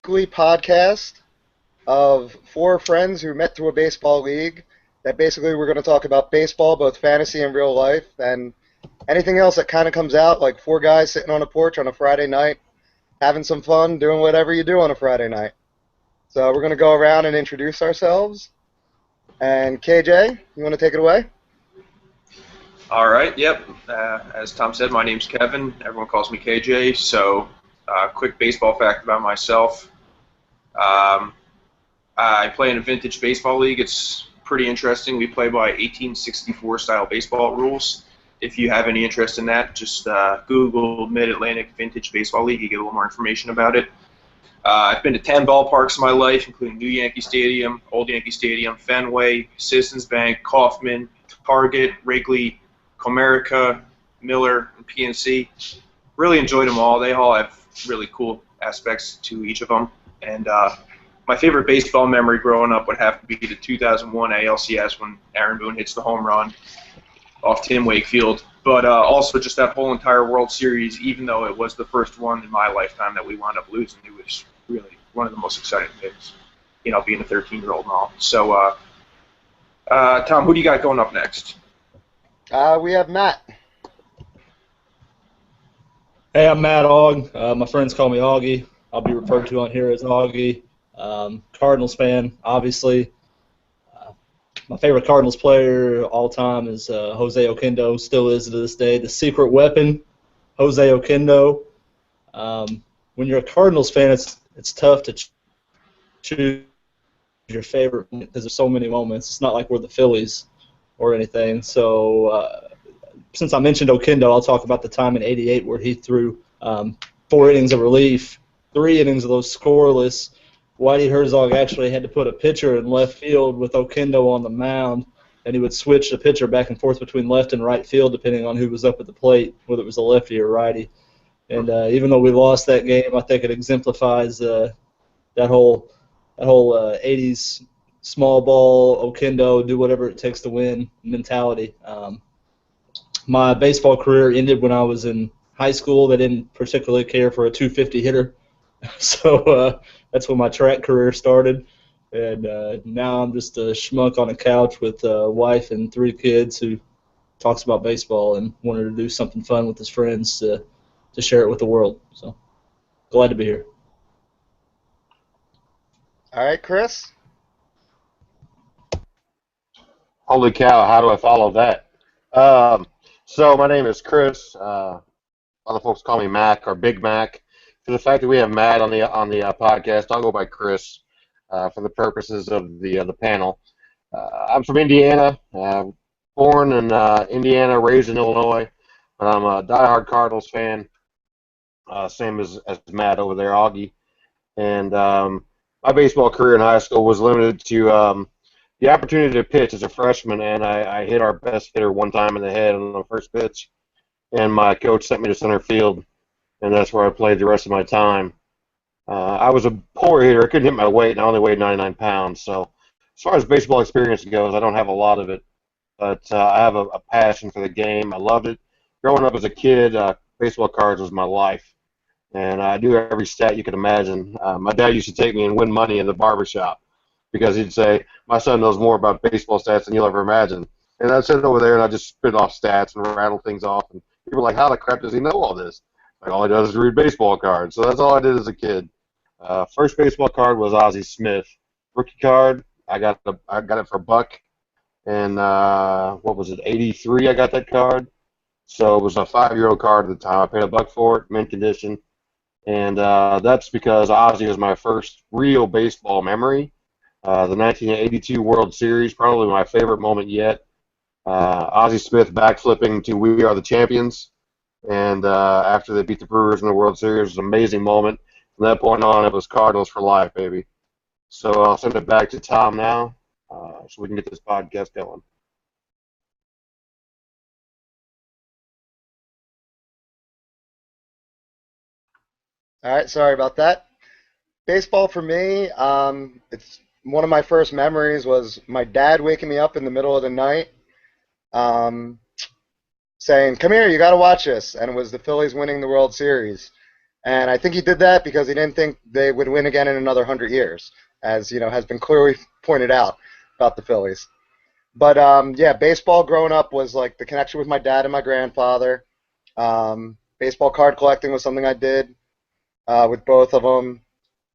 weekly podcast of four friends who met through a baseball league. That basically we're going to talk about baseball, both fantasy and real life, and anything else that kind of comes out, like four guys sitting on a porch on a Friday night, having some fun, doing whatever you do on a Friday night. So we're going to go around and introduce ourselves. And KJ, you want to take it away? All right, yep. As Tom said, my name's Kevin. Everyone calls me KJ. So, quick baseball fact about myself. Um, I play in a vintage baseball league. It's pretty interesting. We play by 1864 style baseball rules. If you have any interest in that, just Google Mid-Atlantic Vintage Baseball League. You get a little more information about it. I've been to 10 ballparks in my life, including New Yankee Stadium, Old Yankee Stadium, Fenway, Citizens Bank, Kauffman, Target, Wrigley, Comerica, Miller, and PNC. Really enjoyed them all. They all have really cool aspects to each of them. And my favorite baseball memory growing up would have to be the 2001 ALCS when Aaron Boone hits the home run off Tim Wakefield. But also just that whole entire World Series, even though it was the first one in my lifetime that we wound up losing, it was really one of the most exciting things, being a 13-year-old and all. So, Tom, who do you got going up next? We have Matt. Hey, I'm Matt Ogg. My friends call me Augie. I'll be referred to on here as Augie. Cardinals fan, obviously. My favorite Cardinals player all time is Jose Oquendo, still is to this day. The secret weapon, Jose Oquendo. When you're a Cardinals fan, it's tough to choose your favorite because there's so many moments. It's not like we're the Phillies or anything. So since I mentioned Oquendo, I'll talk about the time in '88 where he threw 4 innings of relief, 3 innings of those scoreless. Whitey Herzog actually had to put a pitcher in left field with Oquendo on the mound, and he would switch the pitcher back and forth between left and right field depending on who was up at the plate, whether it was a lefty or righty. And even though we lost that game, I think it exemplifies that whole 80s small ball, Oquendo, do whatever it takes to win mentality. My baseball career ended when I was in high school. They didn't particularly care for a 250 hitter. So that's when my track career started. And now I'm just a schmuck on a couch with a wife and 3 kids who talks about baseball and wanted to do something fun with his friends to share it with the world. So glad to be here. All right, Chris. Holy cow, how do I follow that? So my name is Chris. Other folks call me Mac or Big Mac. For the fact that we have Matt on the podcast, I'll go by Chris for the purposes of the panel. I'm from Indiana, born in Indiana, raised in Illinois, but I'm a diehard Cardinals fan, same as Matt over there, Augie. And my baseball career in high school was limited to the opportunity to pitch as a freshman, and I hit our best hitter one time in the head on the first pitch, and my coach sent me to center field, and that's where I played the rest of my time. I was a poor hitter. I couldn't hit my weight, and I only weighed 99 pounds. So as far as baseball experience goes, I don't have a lot of it, but I have a passion for the game. I loved it. Growing up as a kid, baseball cards was my life, and I knew every stat you could imagine. My dad used to take me and win money in the barbershop because he'd say, my son knows more about baseball stats than you'll ever imagine. And I'd sit over there, and I'd just spit off stats and rattle things off, and people were like, how the crap does he know all this? Like, all he does is read baseball cards. So that's all I did as a kid. First baseball card was Ozzie Smith. Rookie card, I got it for $1. And what was it, 83 I got that card. So it was a 5-year-old card at the time. I paid $1 for it, mint condition. And that's because Ozzie was my first real baseball memory. The 1982 World Series, probably my favorite moment yet. Ozzie Smith backflipping to "We Are the Champions." And after they beat the Brewers in the World Series, it was an amazing moment. From that point on, it was Cardinals for life, baby. So I'll send it back to Tom now so we can get this podcast going. All right, sorry about that. Baseball for me, it's one of my first memories was my dad waking me up in the middle of the night, um, saying, "Come here, you got to watch this," and it was the Phillies winning the World Series. And I think he did that because he didn't think they would win again in another 100 years, as has been clearly pointed out about the Phillies. But yeah, baseball growing up was like the connection with my dad and my grandfather. Baseball card collecting was something I did with both of them.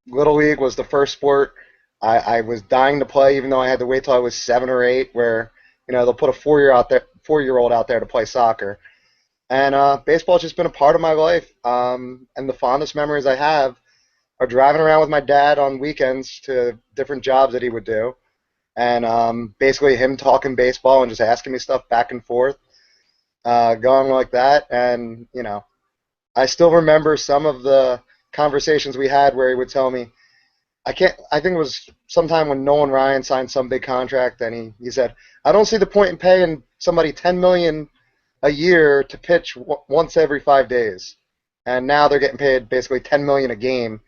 Little League was the first sport I was dying to play, even though I had to wait till I was 7 or 8, where they'll put a 4-year-old out there to play soccer. And baseball's just been a part of my life. And the fondest memories I have are driving around with my dad on weekends to different jobs that he would do, and basically him talking baseball and just asking me stuff back and forth, going like that. And I still remember some of the conversations we had where he would tell me, I think it was sometime when Nolan Ryan signed some big contract, and he said, I don't see the point in paying somebody $10 million a year to pitch once every 5 days. And now they're getting paid basically $10 million a game.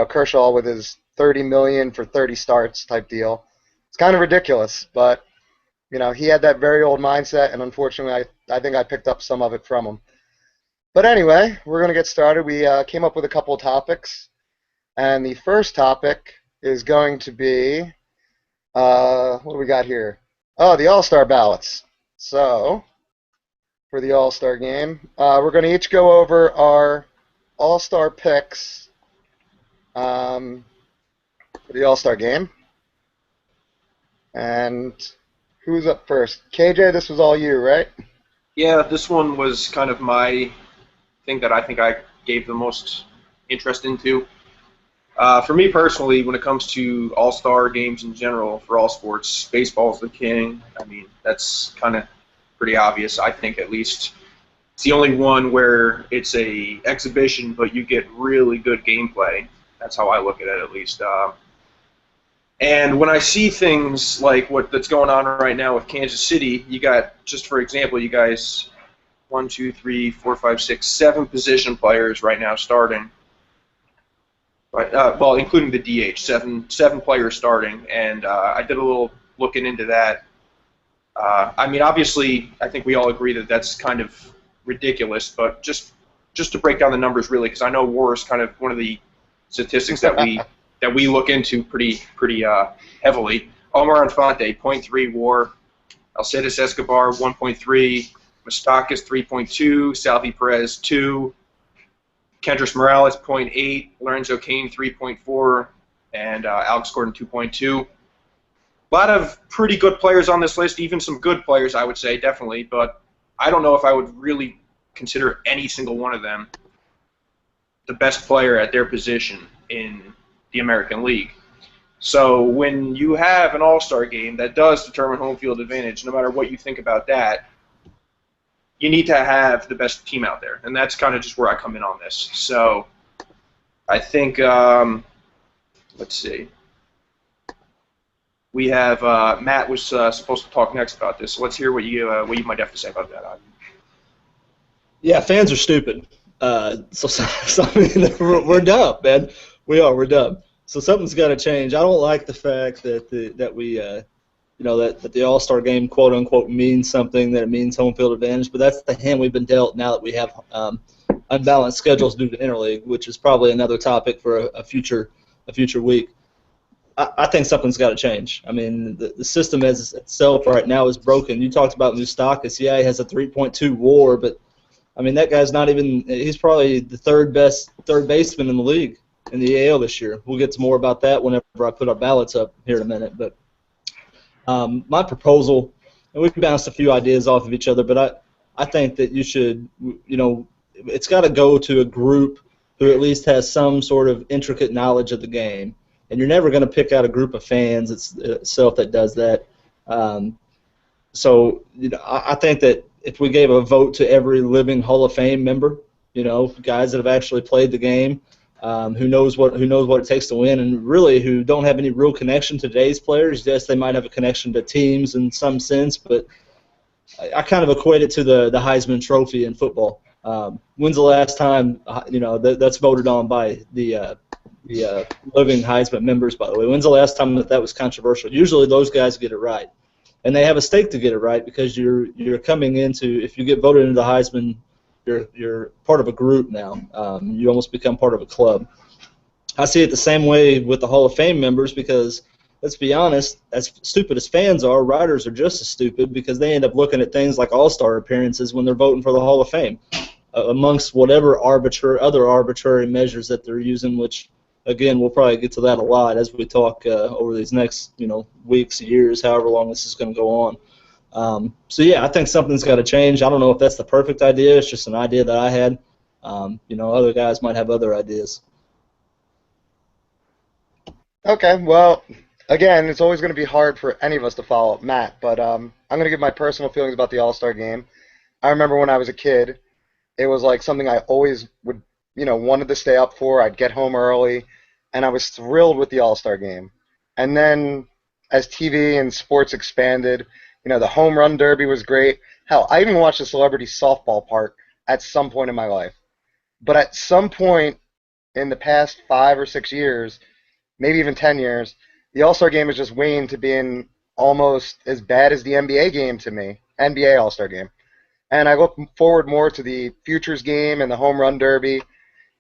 Kershaw with his $30 million for 30 starts type deal. It's kind of ridiculous, but he had that very old mindset, and unfortunately, I think I picked up some of it from him. But anyway, we're going to get started. We came up with a couple of topics, and the first topic is going to be, what do we got here? Oh, the All-Star ballots. So, for the All-Star game, we're going to each go over our All-Star picks for the All-Star game. And who's up first? KJ, this was all you, right? Yeah, this one was kind of my thing that I think I gave the most interest into. For me personally, when it comes to all-star games in general for all sports, baseball's the king. I mean, that's kind of pretty obvious, I think, at least. It's the only one where it's a exhibition, but you get really good gameplay. That's how I look at it, at least. And when I see things like that's going on right now with Kansas City, you got, just for example, you guys, 1, 2, 3, 4, 5, 6, 7 position players right now starting. Right, well, including the DH, seven players starting, and I did a little looking into that. I mean, obviously, I think we all agree that that's kind of ridiculous, but just to break down the numbers, really, because I know WAR is kind of one of the statistics that we look into pretty heavily. Omar Infante, 0.3 WAR. Alcides Escobar, 1.3. Moustakas, 3.2. Salvi Perez, 2. Kendrys Morales, 0.8. Lorenzo Cain, 3.4. And Alex Gordon, 2.2. A lot of pretty good players on this list, even some good players, I would say, definitely. But I don't know if I would really consider any single one of them the best player at their position in the American League. So when you have an all-star game that does determine home field advantage, no matter what you think about that, you need to have the best team out there. And that's kind of just where I come in on this. So I think, let's see. We have Matt was supposed to talk next about this. So let's hear what you might have to say about that. Yeah, fans are stupid. So I mean, we're dumb, man. We're dumb. So something's got to change. I don't like the fact that that the All-Star game, quote unquote, means something, that it means home field advantage. But that's the hand we've been dealt now that we have unbalanced schedules due to interleague, which is probably another topic for a future week. I think something's got to change. I mean, the system as itself right now is broken. You talked about Moustakas. Yeah, he has a 3.2 WAR, but I mean, that guy's not even – he's probably the third best third baseman in the league in the AL this year. We'll get to more about that whenever I put our ballots up here in a minute. But my proposal – and we've bounced a few ideas off of each other, but I think that you should – it's got to go to a group who at least has some sort of intricate knowledge of the game. And you're never going to pick out a group of fans itself that does that. So I think that if we gave a vote to every living Hall of Fame member, guys that have actually played the game, who knows what it takes to win, and really who don't have any real connection to today's players. Yes, they might have a connection to teams in some sense, but I kind of equate it to the Heisman Trophy in football. When's the last time that's voted on by the living Heisman members, by the way? When's the last time that was controversial? Usually those guys get it right. And they have a stake to get it right because you're coming into, if you get voted into the Heisman You're part of a group now. You almost become part of a club. I see it the same way with the Hall of Fame members because, let's be honest, as stupid as fans are, writers are just as stupid because they end up looking at things like All-Star appearances when they're voting for the Hall of Fame, amongst whatever other arbitrary measures that they're using, which, again, we'll probably get to that a lot as we talk over these next weeks, years, however long this is going to go on. So, yeah, I think something's got to change. I don't know if that's the perfect idea. It's just an idea that I had. Other guys might have other ideas. Okay, well, again, it's always going to be hard for any of us to follow Matt, but I'm going to give my personal feelings about the All-Star Game. I remember when I was a kid, it was like something I always would, wanted to stay up for. I'd get home early, and I was thrilled with the All-Star Game. And then as TV and sports expanded, the home run derby was great. Hell, I even watched the celebrity softball part at some point in my life. But at some point in the past 5 or 6 years, maybe even 10 years, the All-Star Game has just waned to being almost as bad as the NBA game to me, NBA All-Star Game. And I look forward more to the Futures Game and the Home Run Derby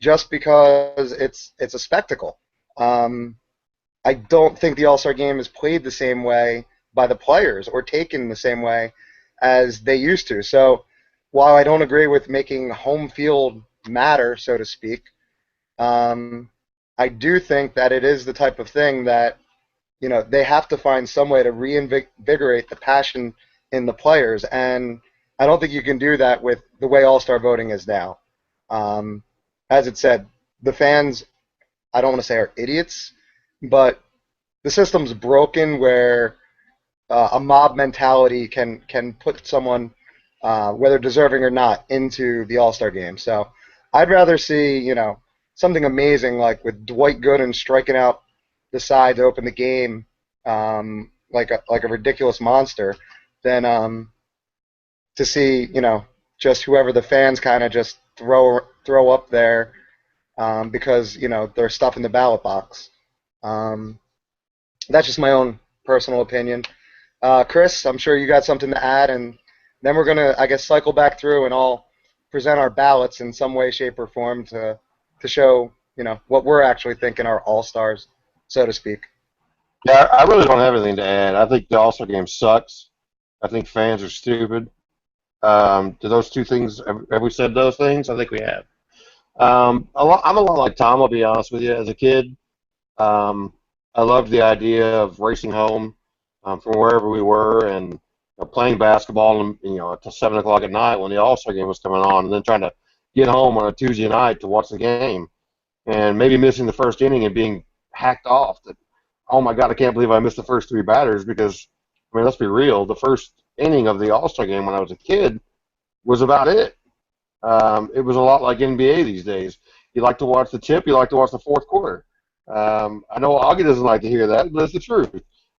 just because it's a spectacle. I don't think the All-Star Game is played the same way by the players or taken the same way as they used to. So while I don't agree with making home field matter, so to speak, I do think that it is the type of thing that, they have to find some way to reinvigorate the passion in the players. And I don't think you can do that with the way All-Star voting is now. As it said, the fans, I don't want to say are idiots, but the system's broken where a mob mentality can put someone, whether deserving or not, into the All-Star game. So I'd rather see, something amazing like with Dwight Gooden striking out the side to open the game, like a ridiculous monster, than to see just whoever the fans kind of just throw up there because they're stuff in the ballot box. That's just my own personal opinion. Chris, I'm sure you got something to add, and then we're gonna, I guess, cycle back through and all present our ballots in some way, shape, or form to show what we're actually thinking are all stars, so to speak. Yeah, I really don't have anything to add. I think the All-Star game sucks. I think fans are stupid. Do those two things, have we said those things? I think we have. I'm a lot like Tom, I'll be honest with you. As a kid, I loved the idea of racing home from wherever we were and playing basketball until 7 o'clock at night when the All-Star game was coming on, and then trying to get home on a Tuesday night to watch the game, and maybe missing the first inning and being hacked off. That, oh my God, I can't believe I missed the first three batters because, I mean, let's be real, the first inning of the All-Star game when I was a kid was about it. It was a lot like NBA these days. You like to watch the tip, you like to watch the fourth quarter. I know Augie doesn't like to hear that, but it's the truth.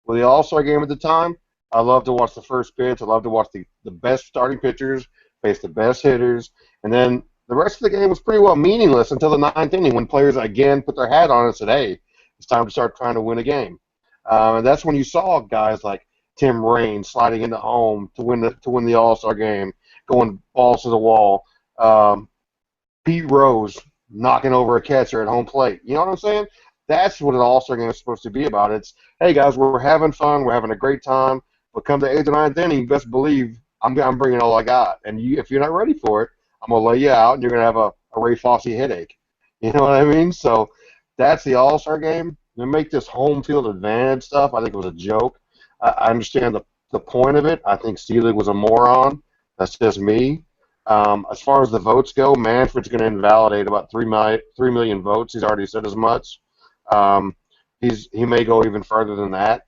With the All-Star game at the time, I love to watch the first pitch. I love to watch the best starting pitchers face the best hitters. And then the rest of the game was pretty well meaningless until the ninth inning when players again put their hat on and said, hey, it's time to start trying to win a game. And that's when you saw guys like Tim Raines sliding into home to win the All-Star game, going balls to the wall. Pete Rose knocking over a catcher at home plate. You know what I'm saying? That's what an All-Star game is supposed to be about. It's, hey, guys, we're having fun. We're having a great time. But come the 8th or 9th inning, you best believe I'm bringing all I got. And if you're not ready for it, I'm going to lay you out, and you're going to have a Ray Fosse headache. You know what I mean? So that's the All-Star game. To make this home field advantage stuff, I think it was a joke. I understand the point of it. I think Steelig was a moron. That's just me. As far as the votes go, Manfred's going to invalidate about 3 million votes. He's already said as much. He may go even further than that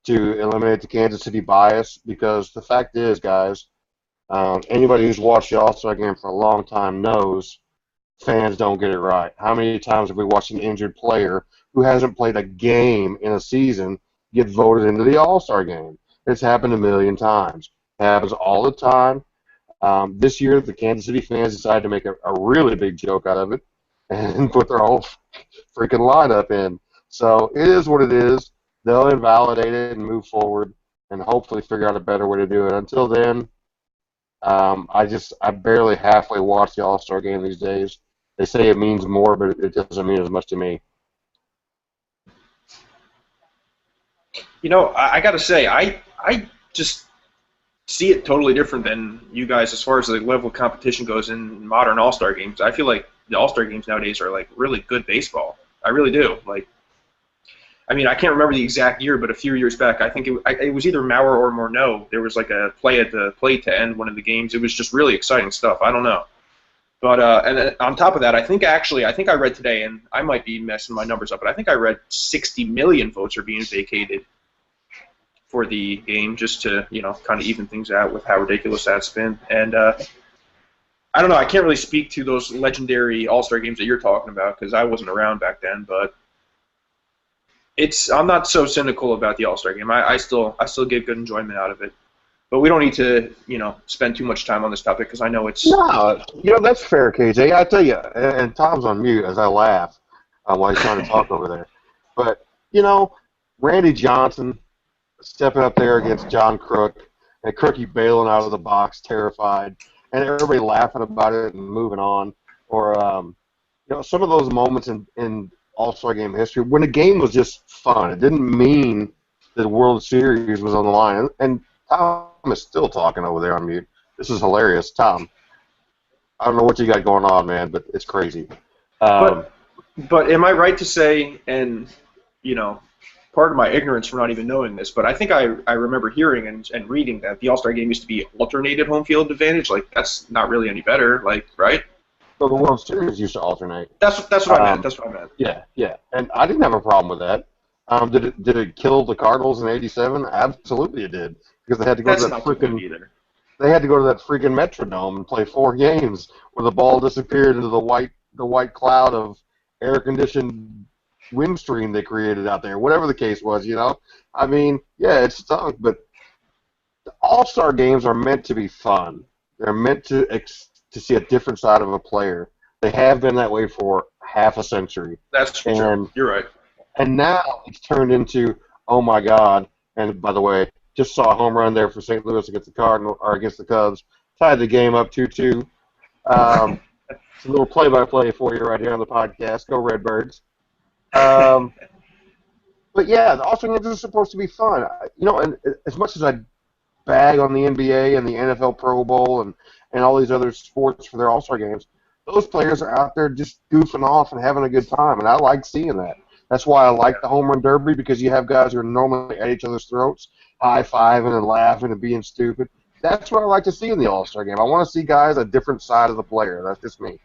to eliminate the Kansas City bias, because the fact is, guys, anybody who's watched the All-Star game for a long time knows fans don't get it right. How many times have we watched an injured player who hasn't played a game in a season get voted into the All-Star game? It's happened a million times. It happens all the time. This year, the Kansas City fans decided to make a really big joke out of it and put their whole freaking lineup in. So it is what it is. They'll invalidate it and move forward and hopefully figure out a better way to do it. Until then, I barely halfway watch the All Star Game these days. They say it means more, but it doesn't mean as much to me. I got to say, I just see it totally different than you guys as far as the level of competition goes in modern All Star games. I feel like the All Star games nowadays are like really good baseball. I really do. Like, I mean, I can't remember the exact year, but a few years back, I think it was either Maurer or Morneau. There was like a play at the plate to end one of the games. It was just really exciting stuff. I don't know. But and then on top of that, I think I read today, and I might be messing my numbers up, but I think I read 60 million votes are being vacated for the game just to kind of even things out with how ridiculous that's been. And I don't know. I can't really speak to those legendary All-Star games that you're talking about because I wasn't around back then. But I'm not so cynical about the All-Star game. I still get good enjoyment out of it. But we don't need to spend too much time on this topic because I know it's No, that's fair, KJ. I tell you, and Tom's on mute as I laugh while he's trying to talk over there. But Randy Johnson stepping up there against John Crook, and Crookie bailing out of the box, terrified, and everybody laughing about it and moving on. Or some of those moments in All-Star Game history when the game was just fun. It didn't mean that the World Series was on the line. And Tom is still talking over there on mute. This is hilarious, Tom. I don't know what you got going on, man, but it's crazy. But am I right to say, and part of my ignorance for not even knowing this, but I think I remember hearing and reading that the All-Star Game used to be alternated home field advantage. Like, that's not really any better, like, right? So the World Series used to alternate. That's what I meant. That's what I meant. Yeah. And I didn't have a problem with that. Did it kill the Cardinals in '87? Absolutely it did. Because they had to go to that freaking either. They had to go to that freaking Metrodome and play 4 games where the ball disappeared into the white cloud of air-conditioned wind stream they created out there. Whatever the case was, I mean, yeah, it stunk, but the All-Star games are meant to be fun. They're meant to see a different side of a player. They have been that way for half a century. That's true. You're right. And now it's turned into, oh my God! And by the way, just saw a home run there for St. Louis against the Cubs. Tied the game up 2-2. It's a little play-by-play for you right here on the podcast. Go Redbirds! But yeah, the All-Star games are supposed to be fun. And as much as I bag on the NBA and the NFL Pro Bowl and all these other sports for their All-Star games, those players are out there just goofing off and having a good time, and I like seeing that. That's why I like the home run derby, because you have guys who are normally at each other's throats, high-fiving and laughing and being stupid. That's what I like to see in the All-Star game. I want to see guys a different side of the player. That's just me.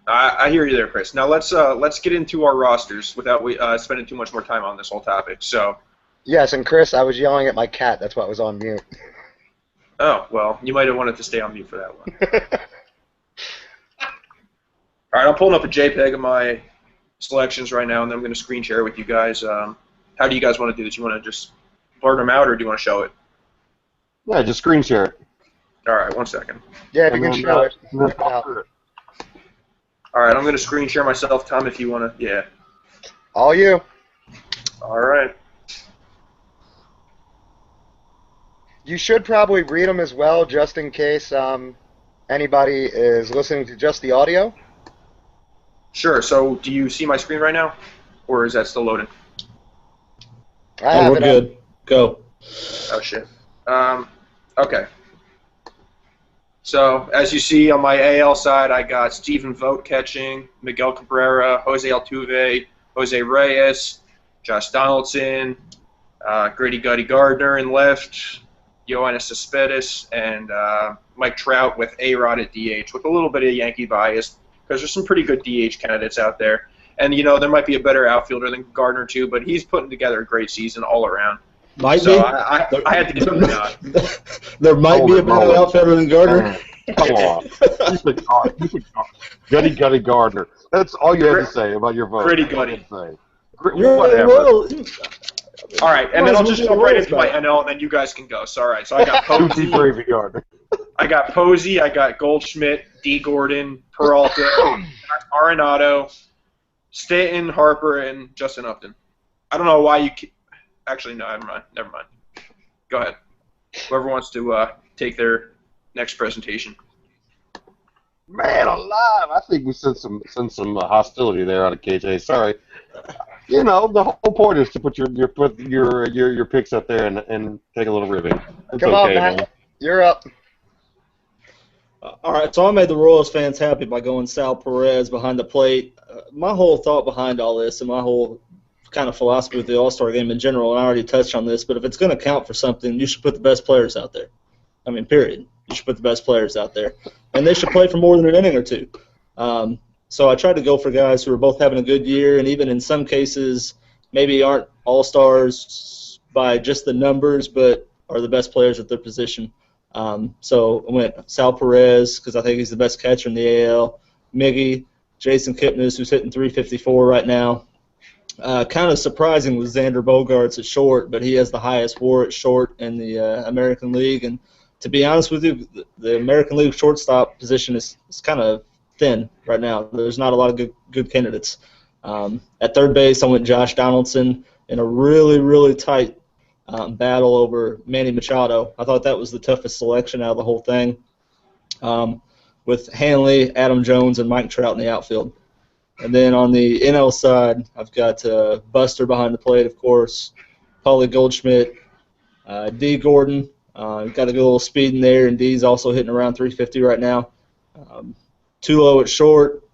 I hear you there, Chris. Now let's get into our rosters without spending too much more time on this whole topic. So. Yes, and Chris, I was yelling at my cat. That's why I was on mute. Oh, well, you might have wanted to stay on mute for that one. All right, I'm pulling up a JPEG of my selections right now, and then I'm going to screen share it with you guys. How do you guys want to do this? You want to just blurt them out, or do you want to show it? Yeah, just screen share it. All right, 1 second. Yeah, if you can show it. All right, I'm going to screen share myself, Tom, if you want to. Yeah. All you. All right. You should probably read them as well, just in case anybody is listening to just the audio. Sure. So, do you see my screen right now, or is that still loading? We're good. Go. Oh shit. Okay. So, as you see on my AL side, I got Stephen Vogt catching, Miguel Cabrera, Jose Altuve, Jose Reyes, Josh Donaldson, Grady Gutty Gardner in left, Yoenis Cespedes, and Mike Trout with A-Rod at DH, with a little bit of Yankee bias, because there's some pretty good DH candidates out there. And, there might be a better outfielder than Gardner, too, but he's putting together a great season all around. Might be. I had to give him a nod. There might be a better outfielder than Gardner. Come on. Gutty Gardner. That's all you have to say about your vote. Gritty Gutty. Whatever. All right, and then I'll just jump right into my NL, and then you guys can go. So, all right, so I got Posey. I got Posey. I got Goldschmidt, D. Gordon, Peralta, Arenado, Stanton, Harper, and Justin Upton. I don't know why you – actually, no, never mind. Go ahead. Whoever wants to take their next presentation. Man alive! I think we sent some hostility there out of KJ. Sorry. You know, the whole point is to put your picks up there and take a little ribbing. It's Come okay, on, Matt. man. You're up. All right, so I made the Royals fans happy by going Sal Perez behind the plate. My whole thought behind all this and my whole kind of philosophy with the All Star Game in general, and I already touched on this, but if it's going to count for something, you should put the best players out there. I mean, period. You should put the best players out there. And they should play for more than an inning or two. So I tried to go for guys who are both having a good year and even in some cases maybe aren't all-stars by just the numbers but are the best players at their position. So I went Sal Perez because I think he's the best catcher in the AL, Miggy, Jason Kipnis, who's hitting 354 right now. Kind of surprising was Xander Bogaerts at short, but he has the highest WAR at short in the American League. And to be honest with you, the American League shortstop position is kind of thin right now. There's not a lot of good candidates. At third base, I went Josh Donaldson in a really, really tight battle over Manny Machado. I thought that was the toughest selection out of the whole thing, with Hanley, Adam Jones, and Mike Trout in the outfield. And then on the NL side, I've got Buster behind the plate, of course, Paulie Goldschmidt, D. Gordon. Got a good little speed in there, and D's also hitting around 350 right now. Tulo at short.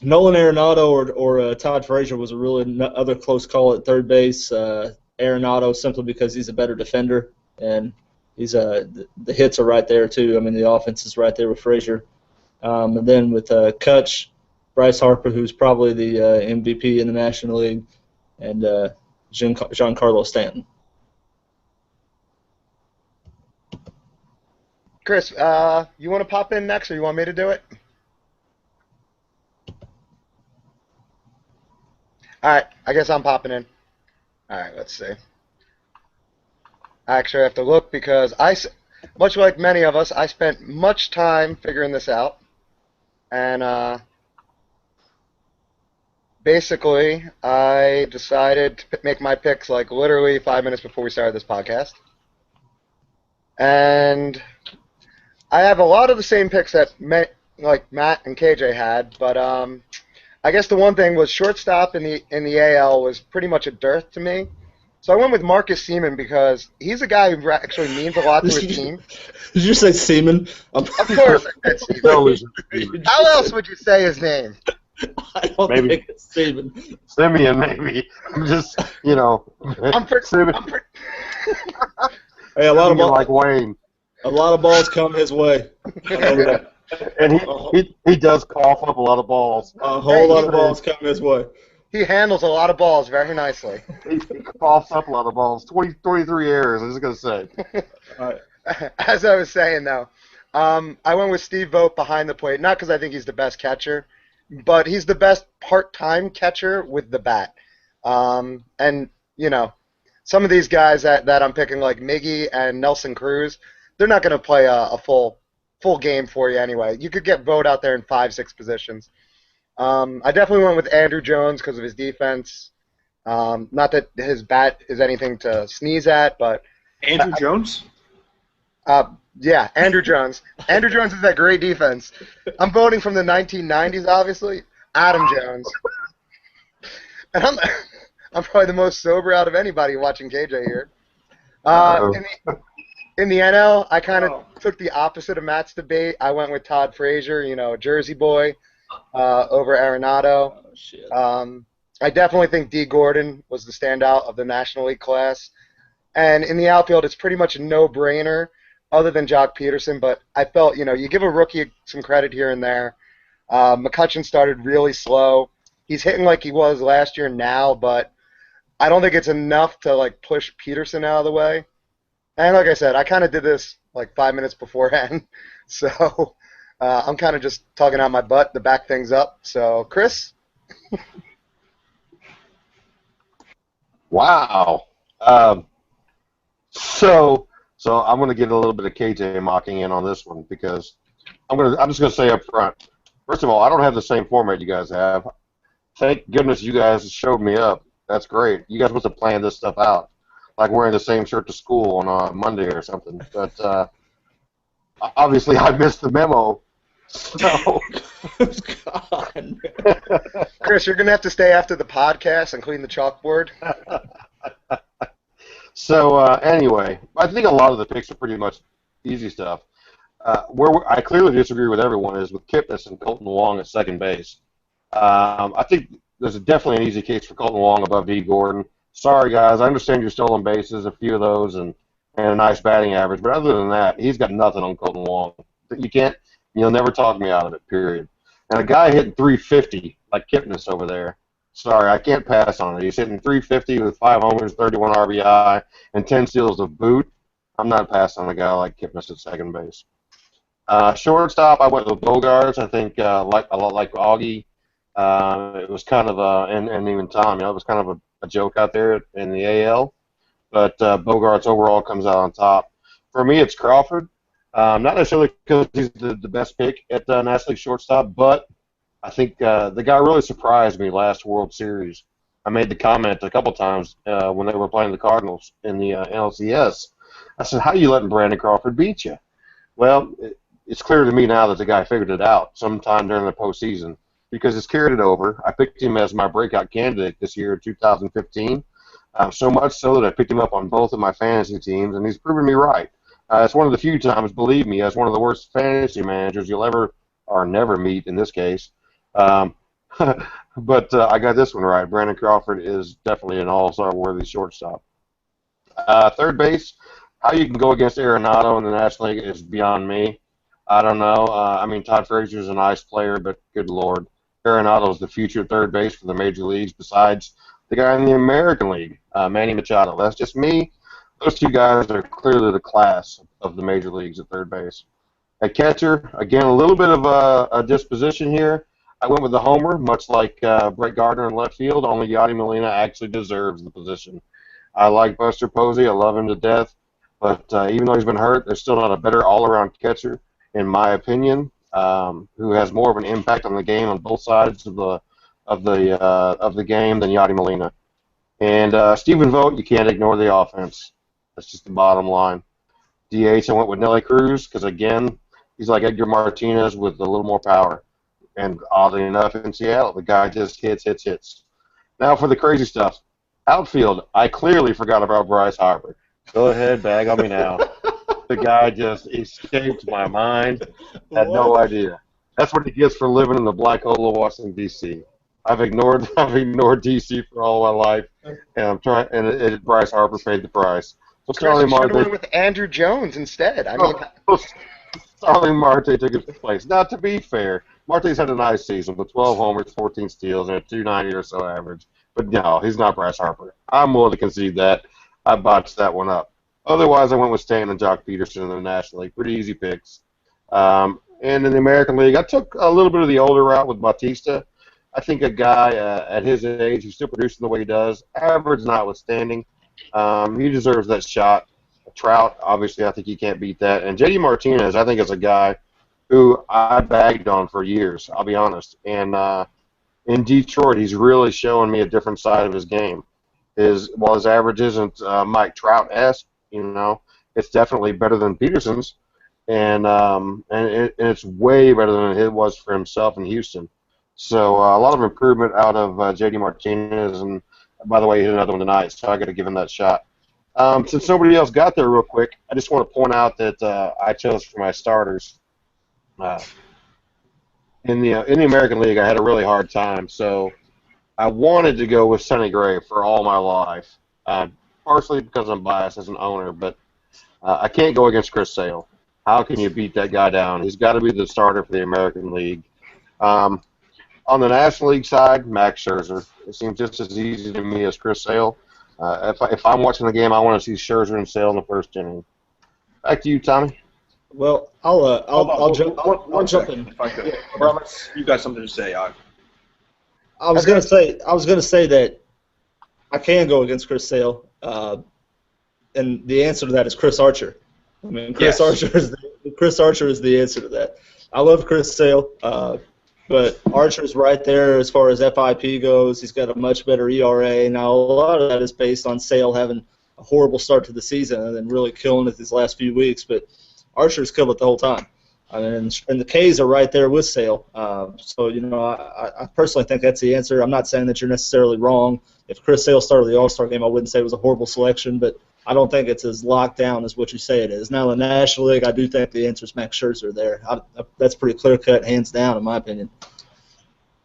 Nolan Arenado or Todd Frazier was a really other close call at third base. Arenado simply because he's a better defender, and he's the hits are right there too. I mean, the offense is right there with Frazier. And then with Kutch, Bryce Harper, who's probably the MVP in the National League, and Giancarlo Stanton. Chris, you want to pop in next, or you want me to do it? All right, I guess I'm popping in. All right, let's see. I actually have to look because much like many of us, I spent much time figuring this out. And basically, I decided to make my picks like literally 5 minutes before we started this podcast. And I have a lot of the same picks that like Matt and KJ had, but I guess the one thing was shortstop in the AL was pretty much a dearth to me. So I went with Marcus Seaman because he's a guy who actually means a lot to his team. Did you say Seaman? Of course I said Seaman. How else would you say his name? I don't Maybe. think it's Seaman. Simeon, maybe. I'm just, Hey, a lot of like Wayne. A lot of balls come his way. I know that. And he does cough up a lot of balls. A whole lot of balls come his way. He handles a lot of balls very nicely. He coughs up a lot of balls. 23 errors, I was going to say. All right. As I was saying, though, I went with Steve Vogt behind the plate, not because I think he's the best catcher, but he's the best part-time catcher with the bat. And, some of these guys that I'm picking, like Miggy and Nelson Cruz, they're not going to play a full game for you anyway. You could get Vogt out there in 5-6 positions. I definitely went with Andrew Jones because of his defense. Not that his bat is anything to sneeze at, but Andrew Jones? Yeah, Andrew Jones. Andrew Jones is that great defense. I'm voting from the 1990s, obviously. Adam Jones. And I'm probably the most sober out of anybody watching KJ here. In the NL, I kind of took the opposite of Matt's debate. I went with Todd Frazier, Jersey boy, over Arenado. Oh, shit. I definitely think D. Gordon was the standout of the National League class. And in the outfield, it's pretty much a no-brainer other than Jock Peterson. But I felt, you give a rookie some credit here and there. McCutchen started really slow. He's hitting like he was last year now, but I don't think it's enough to, push Peterson out of the way. And like I said, I kind of did this, 5 minutes beforehand. So I'm kind of just talking out my butt to back things up. So, Chris? Wow. So I'm going to get a little bit of KJ mocking in on this one because I'm just going to say up front. First of all, I don't have the same format you guys have. Thank goodness you guys showed me up. That's great. You guys must have planned this stuff out, like wearing the same shirt to school on Monday or something. But obviously I missed the memo. So, God. Chris, you're gonna have to stay after the podcast and clean the chalkboard. anyway, I think a lot of the picks are pretty much easy stuff. I clearly disagree with everyone is with Kipnis and Colton Wong at second base. I think there's definitely an easy case for Colton Wong above D. Gordon. Sorry, guys. I understand you're stolen bases, a few of those, and a nice batting average. But other than that, he's got nothing on Colton Wong. You'll never talk me out of it, period. And a guy hitting 350 like Kipnis over there, sorry, I can't pass on it. He's hitting 350 with 5 homers, 31 RBI, and 10 steals of boot. I'm not passing on a guy like Kipnis at second base. Shortstop, I went with Bogarts. I think a lot like Augie. It was kind of and even Tom, it was kind of a joke out there in the AL. But Bogarts overall comes out on top. For me, it's Crawford. Not necessarily because he's the best pick at National League shortstop, but I think the guy really surprised me last World Series. I made the comment a couple times when they were playing the Cardinals in the NLCS. I said, how are you letting Brandon Crawford beat you? Well, it's clear to me now that the guy figured it out sometime during the postseason because he's carried it over. I picked him as my breakout candidate this year, 2015, so much so that I picked him up on both of my fantasy teams, and he's proven me right. It's one of the few times, believe me, as one of the worst fantasy managers you'll ever or never meet in this case. But I got this one right. Brandon Crawford is definitely an all-star worthy shortstop. Third base, how you can go against Arenado in the National League is beyond me. I don't know. Todd Frazier's a nice player, but good Lord. Arenado is the future third base for the major leagues besides the guy in the American League, Manny Machado. That's just me. Those two guys are clearly the class of the major leagues at third base. At catcher, again, a little bit of a disposition here. I went with the homer, much like Brett Gardner in left field, only Yadi Molina actually deserves the position. I like Buster Posey. I love him to death. But even though he's been hurt, there's still not a better all-around catcher, in my opinion, who has more of an impact on the game on both sides of the game than Yadi Molina. And Stephen Vogt, you can't ignore the offense. That's just the bottom line. DH, I went with Nelly Cruz because, again, he's like Edgar Martinez with a little more power. And oddly enough, in Seattle, the guy just hits. Now for the crazy stuff. Outfield, I clearly forgot about Bryce Harper. Go ahead, bag on me now. The guy just escaped my mind. Had no idea. That's what he gets for living in the black hole of Washington, D.C. I've ignored D.C. for all my life, and Bryce Harper paid the price. So Chris, you should have went with Andrew Jones instead. Starling Marte took his place. Now, to be fair, Marte's had a nice season with 12 homers, 14 steals, and a 290 or so average. But no, he's not Bryce Harper. I'm willing to concede that. I botched that one up. Otherwise, I went with Stan and Jock Peterson in the National League. Pretty easy picks. And in the American League, I took a little bit of the older route with Bautista. I think a guy at his age who's still producing the way he does, average notwithstanding, he deserves that shot. Trout, obviously, I think he can't beat that. And J.D. Martinez, I think, is a guy who I bagged on for years, I'll be honest. And in Detroit, he's really showing me a different side of his game. While his average isn't Mike Trout-esque, it's definitely better than Peterson's. And it's way better than it was for himself in Houston. So a lot of improvement out of J.D. Martinez. And, by the way, he hit another one tonight, so I got to give him that shot. Since nobody else got there real quick, I just want to point out that I chose for my starters. In the American League, I had a really hard time, so I wanted to go with Sonny Gray for all my life, partially because I'm biased as an owner, but I can't go against Chris Sale. How can you beat that guy down? He's got to be the starter for the American League. On the National League side, Max Scherzer. It seems just as easy to me as Chris Sale. If I'm watching the game, I want to see Scherzer and Sale in the first inning. Back to you, Tommy. Well, I'll jump in. If I could. Promise, you got something to say. I was gonna say that I can go against Chris Sale, and the answer to that is Chris Archer. I mean, Chris Archer is the answer to that. I love Chris Sale, but Archer's right there as far as FIP goes. He's got a much better ERA. Now, a lot of that is based on Sale having a horrible start to the season and then really killing it these last few weeks. But Archer's killed it the whole time. I mean, and the K's are right there with Sale. So, I personally think that's the answer. I'm not saying that you're necessarily wrong. If Chris Sale started the All Star game, I wouldn't say it was a horrible selection, but I don't think it's as locked down as what you say it is. Now, in the National League, I do think the answer is Max Scherzer there. That's pretty clear cut, hands down, in my opinion.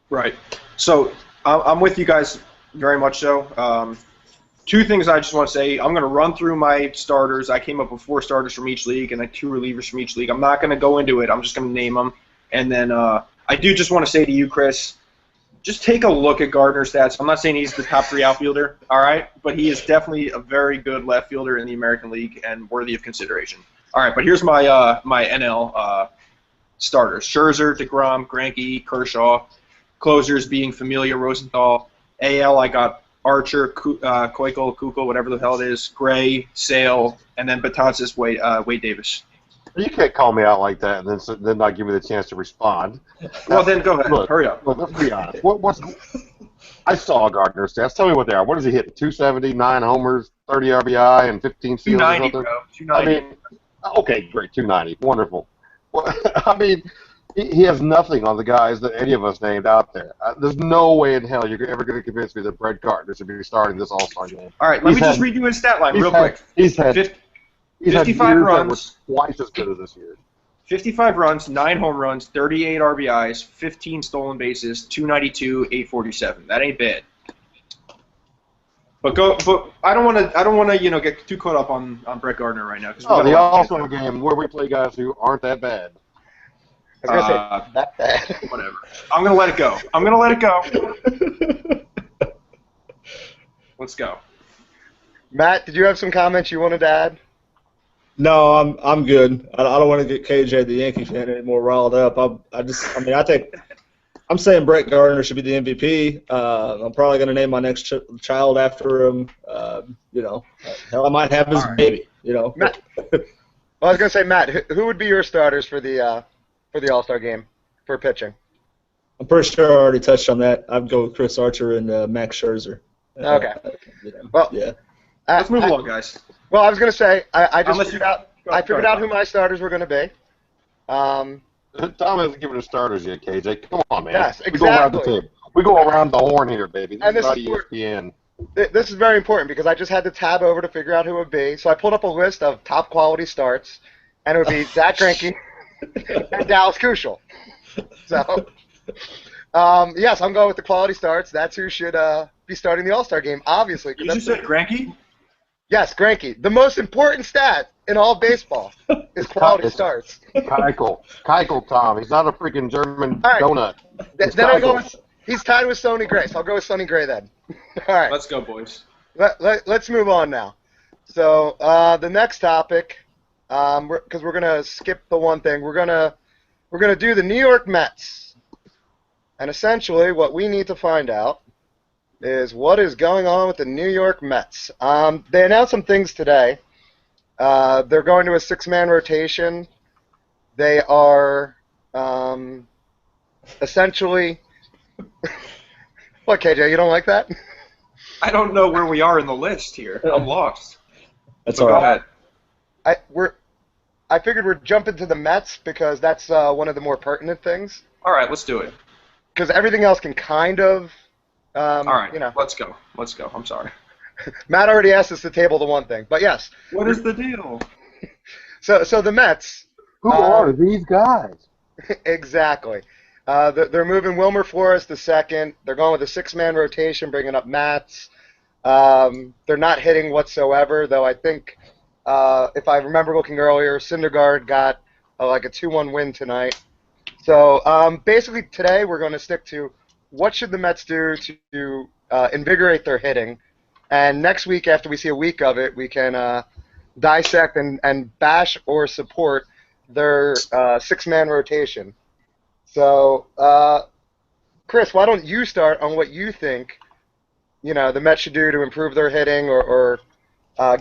Right. So I'm with you guys very much so. Two things I just want to say. I'm going to run through my starters. I came up with 4 starters from each league and then 2 relievers from each league. I'm not going to go into it. I'm just going to name them. And then I do just want to say to you, Chris, just take a look at Gardner's stats. I'm not saying he's the top 3 outfielder, all right? But he is definitely a very good left fielder in the American League and worthy of consideration. All right, but here's my my NL starters. Scherzer, DeGrom, Greinke, Kershaw. Closers being Familia, Rosenthal. AL, I got Archer, Keuchel, Keuchel, whatever the hell it is, Gray, Sale, and then Betances, Wade Davis. You can't call me out like that and then not give me the chance to respond. Well, then go ahead. Look, Hurry up. Look, let's be honest. I saw Gardner's stats. Tell me what they are. What does he hit? 270, 9 homers, 30 RBI, and 15 steals. 290, bro. 290. I mean, okay, great, 290, wonderful. Well, I mean, he has nothing on the guys that any of us named out there. There's no way in hell you're ever going to convince me that Brett Gardner should be starting this All-Star game. All right, let me just read you his stat line real quick. He's had 55 runs. Twice as good as this year. 55 runs, 9 home runs, 38 RBIs, 15 stolen bases, 292, 847. That ain't bad. But I don't want to get too caught up on Brett Gardner right now. The All-Star game where we play guys who aren't that bad. I was going to say, that bad. Whatever. I'm going to let it go. Let's go. Matt, did you have some comments you wanted to add? No, I'm good. I don't want to get KJ, the Yankee fan, any more riled up. I think I'm saying Brett Gardner should be the MVP. I'm probably going to name my next child after him. Hell, I might have his baby. Matt, well, I was going to say, Matt, who would be your starters for the All-Star game for pitching? I'm pretty sure I already touched on that. I'd go with Chris Archer and Max Scherzer. Okay. Well, yeah. Let's move along, guys. Well, I was going to say, I figured out who my starters were going to be. Tom hasn't given us starters yet, KJ. Come on, man. Yes, exactly. We go around the table. We go around the horn here, baby. And this is not ESPN. This is very important because I just had to tab over to figure out who it would be. So I pulled up a list of top quality starts, and it would be Zach Greinke and Dallas Keuchel. So, yes, I'm going with the quality starts. That's who should be starting the All-Star game, obviously. You just said Greinke? Yes, Greinke. The most important stat in all baseball is quality starts. Keuchel, Tom. He's not a freaking German donut. Then I go with, he's tied with Sonny Gray, so I'll go with Sonny Gray then. All right. Let's go, boys. Let's move on now. So the next topic, because we're gonna skip the one thing, we're gonna do the New York Mets, and essentially what we need to find out is what is going on with the New York Mets. They announced some things today. They're going to a 6-man rotation. They are essentially. What, KJ? You don't like that? I don't know where we are in the list here. I'm lost. That's all right. I figured we'd jump into the Mets because that's one of the more pertinent things. All right, let's do it. Because everything else can kind of. All right, let's go. I'm sorry. Matt already asked us to table the one thing, but yes. What is the deal? So the Mets. Who are these guys? Exactly. They're moving Wilmer Flores to second. They're going with a 6-man rotation, bringing up Matz. They're not hitting whatsoever, though I think, if I remember looking earlier, Syndergaard got like a 2-1 win tonight. So basically today we're going to stick to what should the Mets do to invigorate their hitting. And next week, after we see a week of it, we can dissect and bash or support their 6-man rotation. So, Chris, why don't you start on what you think, the Mets should do to improve their hitting or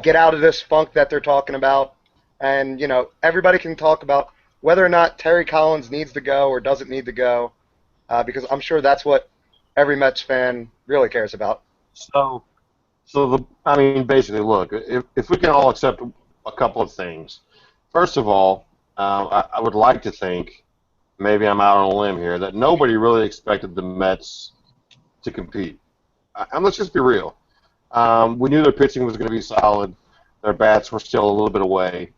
get out of this funk that they're talking about. And, everybody can talk about whether or not Terry Collins needs to go or doesn't need to go, because I'm sure that's what every Mets fan really cares about. Basically, look, if we can all accept a couple of things. First of all, I would like to think, maybe I'm out on a limb here, that nobody really expected the Mets to compete. And let's just be real. We knew their pitching was going to be solid. Their bats were still a little bit away.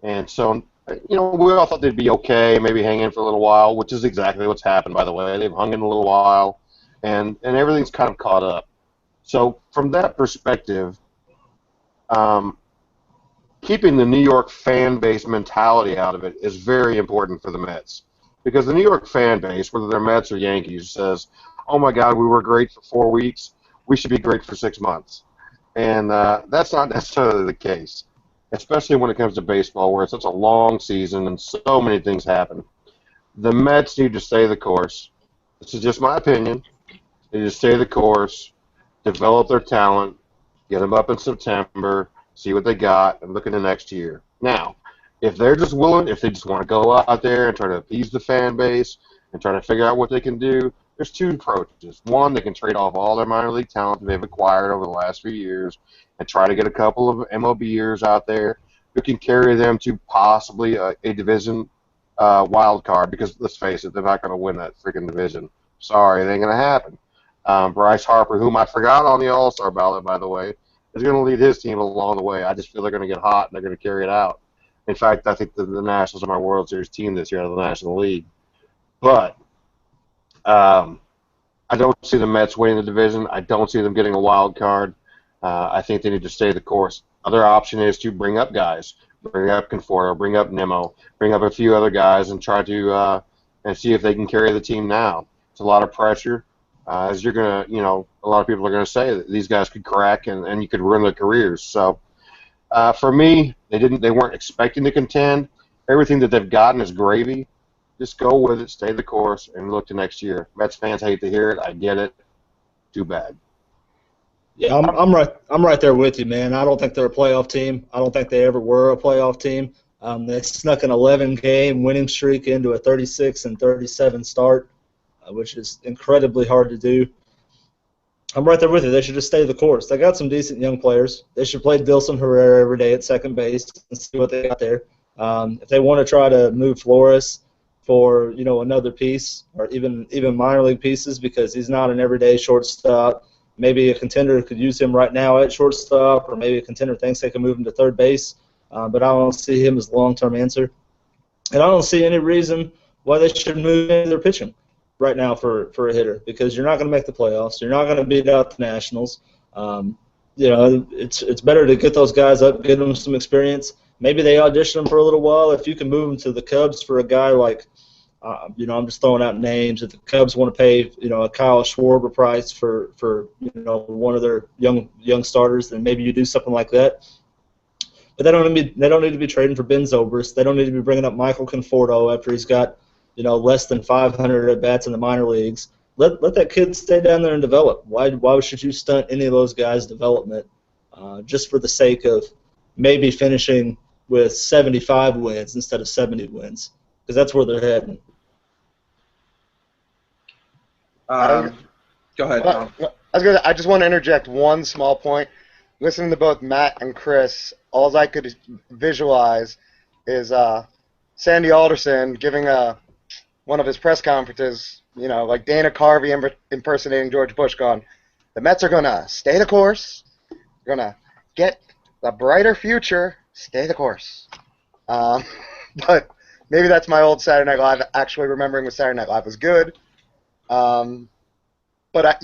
And so, we all thought they'd be okay, maybe hang in for a little while, which is exactly what's happened, by the way. They've hung in a little while, and everything's kind of caught up. So from that perspective, um, keeping the New York fan base mentality out of it is very important for the Mets. Because the New York fan base, whether they're Mets or Yankees, says, oh my God, we were great for 4 weeks. We should be great for 6 months. And that's not necessarily the case, especially when it comes to baseball, where it's such a long season and so many things happen. The Mets need to stay the course. This is just my opinion. They need to stay the course, develop their talent, get them up in September, see what they got, and look at the next year. Now, if they're just willing, if they just want to go out there and try to appease the fan base and try to figure out what they can do, there's two approaches. One, they can trade off all their minor league talent that they've acquired over the last few years and try to get a couple of MLBers out there who can carry them to possibly a division wild card, because let's face it, they're not going to win that freaking division. Sorry, it ain't going to happen. Bryce Harper, whom I forgot on the All Star ballot, by the way, is going to lead his team along the way. I just feel they're going to get hot and they're going to carry it out. In fact, I think the Nationals are my World Series team this year out of the National League. But I don't see the Mets winning the division. I don't see them getting a wild card. I think they need to stay the course. Other option is to bring up guys, bring up Conforto, bring up Nimmo, bring up a few other guys, and try to and see if they can carry the team now. It's a lot of pressure, as you're gonna, a lot of people are gonna say that these guys could crack and you could ruin their careers. So for me, they weren't expecting to contend. Everything that they've gotten is gravy. Just go with it, stay the course, and look to next year. Mets fans hate to hear it. I get it. Too bad. Yeah, I'm right there with you, man. I don't think they're a playoff team. I don't think they ever were a playoff team. They snuck an 11-game winning streak into a 36-37 start, which is incredibly hard to do. I'm right there with you. They should just stay the course. They got some decent young players. They should play Dilson Herrera every day at second base and see what they got there. If they want to try to move Flores for another piece, or even minor league pieces, because he's not an everyday shortstop. Maybe a contender could use him right now at shortstop, or maybe a contender thinks they can move him to third base. But I don't see him as the long-term answer. And I don't see any reason why they should move into their pitching right now for a hitter, because you're not going to make the playoffs. You're not going to beat out the Nationals. It's better to get those guys up, get them some experience. Maybe they audition them for a little while. If you can move them to the Cubs for a guy like, I'm just throwing out names. If the Cubs want to pay, a Kyle Schwarber price for one of their young starters, then maybe you do something like that. But they don't need to be trading for Ben Zobrist. They don't need to be bringing up Michael Conforto after he's got less than 500 at bats in the minor leagues. Let that kid stay down there and develop. Why should you stunt any of those guys' development just for the sake of maybe finishing with 75 wins instead of 70 wins? Because that's where they're heading. Go ahead, Tom. I just want to interject one small point. Listening to both Matt and Chris, all I could visualize is Sandy Alderson giving one of his press conferences, like Dana Carvey impersonating George Bush, going, the Mets are going to stay the course. They're going to get a brighter future. Stay the course. But maybe that's my old Saturday Night Live actually remembering when Saturday Night Live was good. But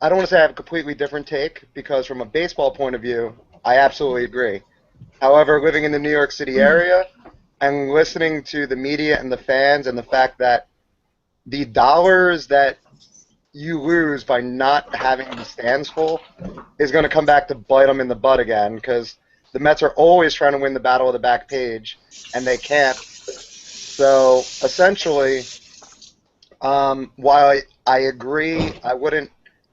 I don't want to say I have a completely different take, because from a baseball point of view, I absolutely agree. However, living in the New York City area and listening to the media and the fans and the fact that the dollars that you lose by not having the stands full is going to come back to bite them in the butt again, because the Mets are always trying to win the battle of the back page, and they can't. So, essentially, while I agree I wouldn't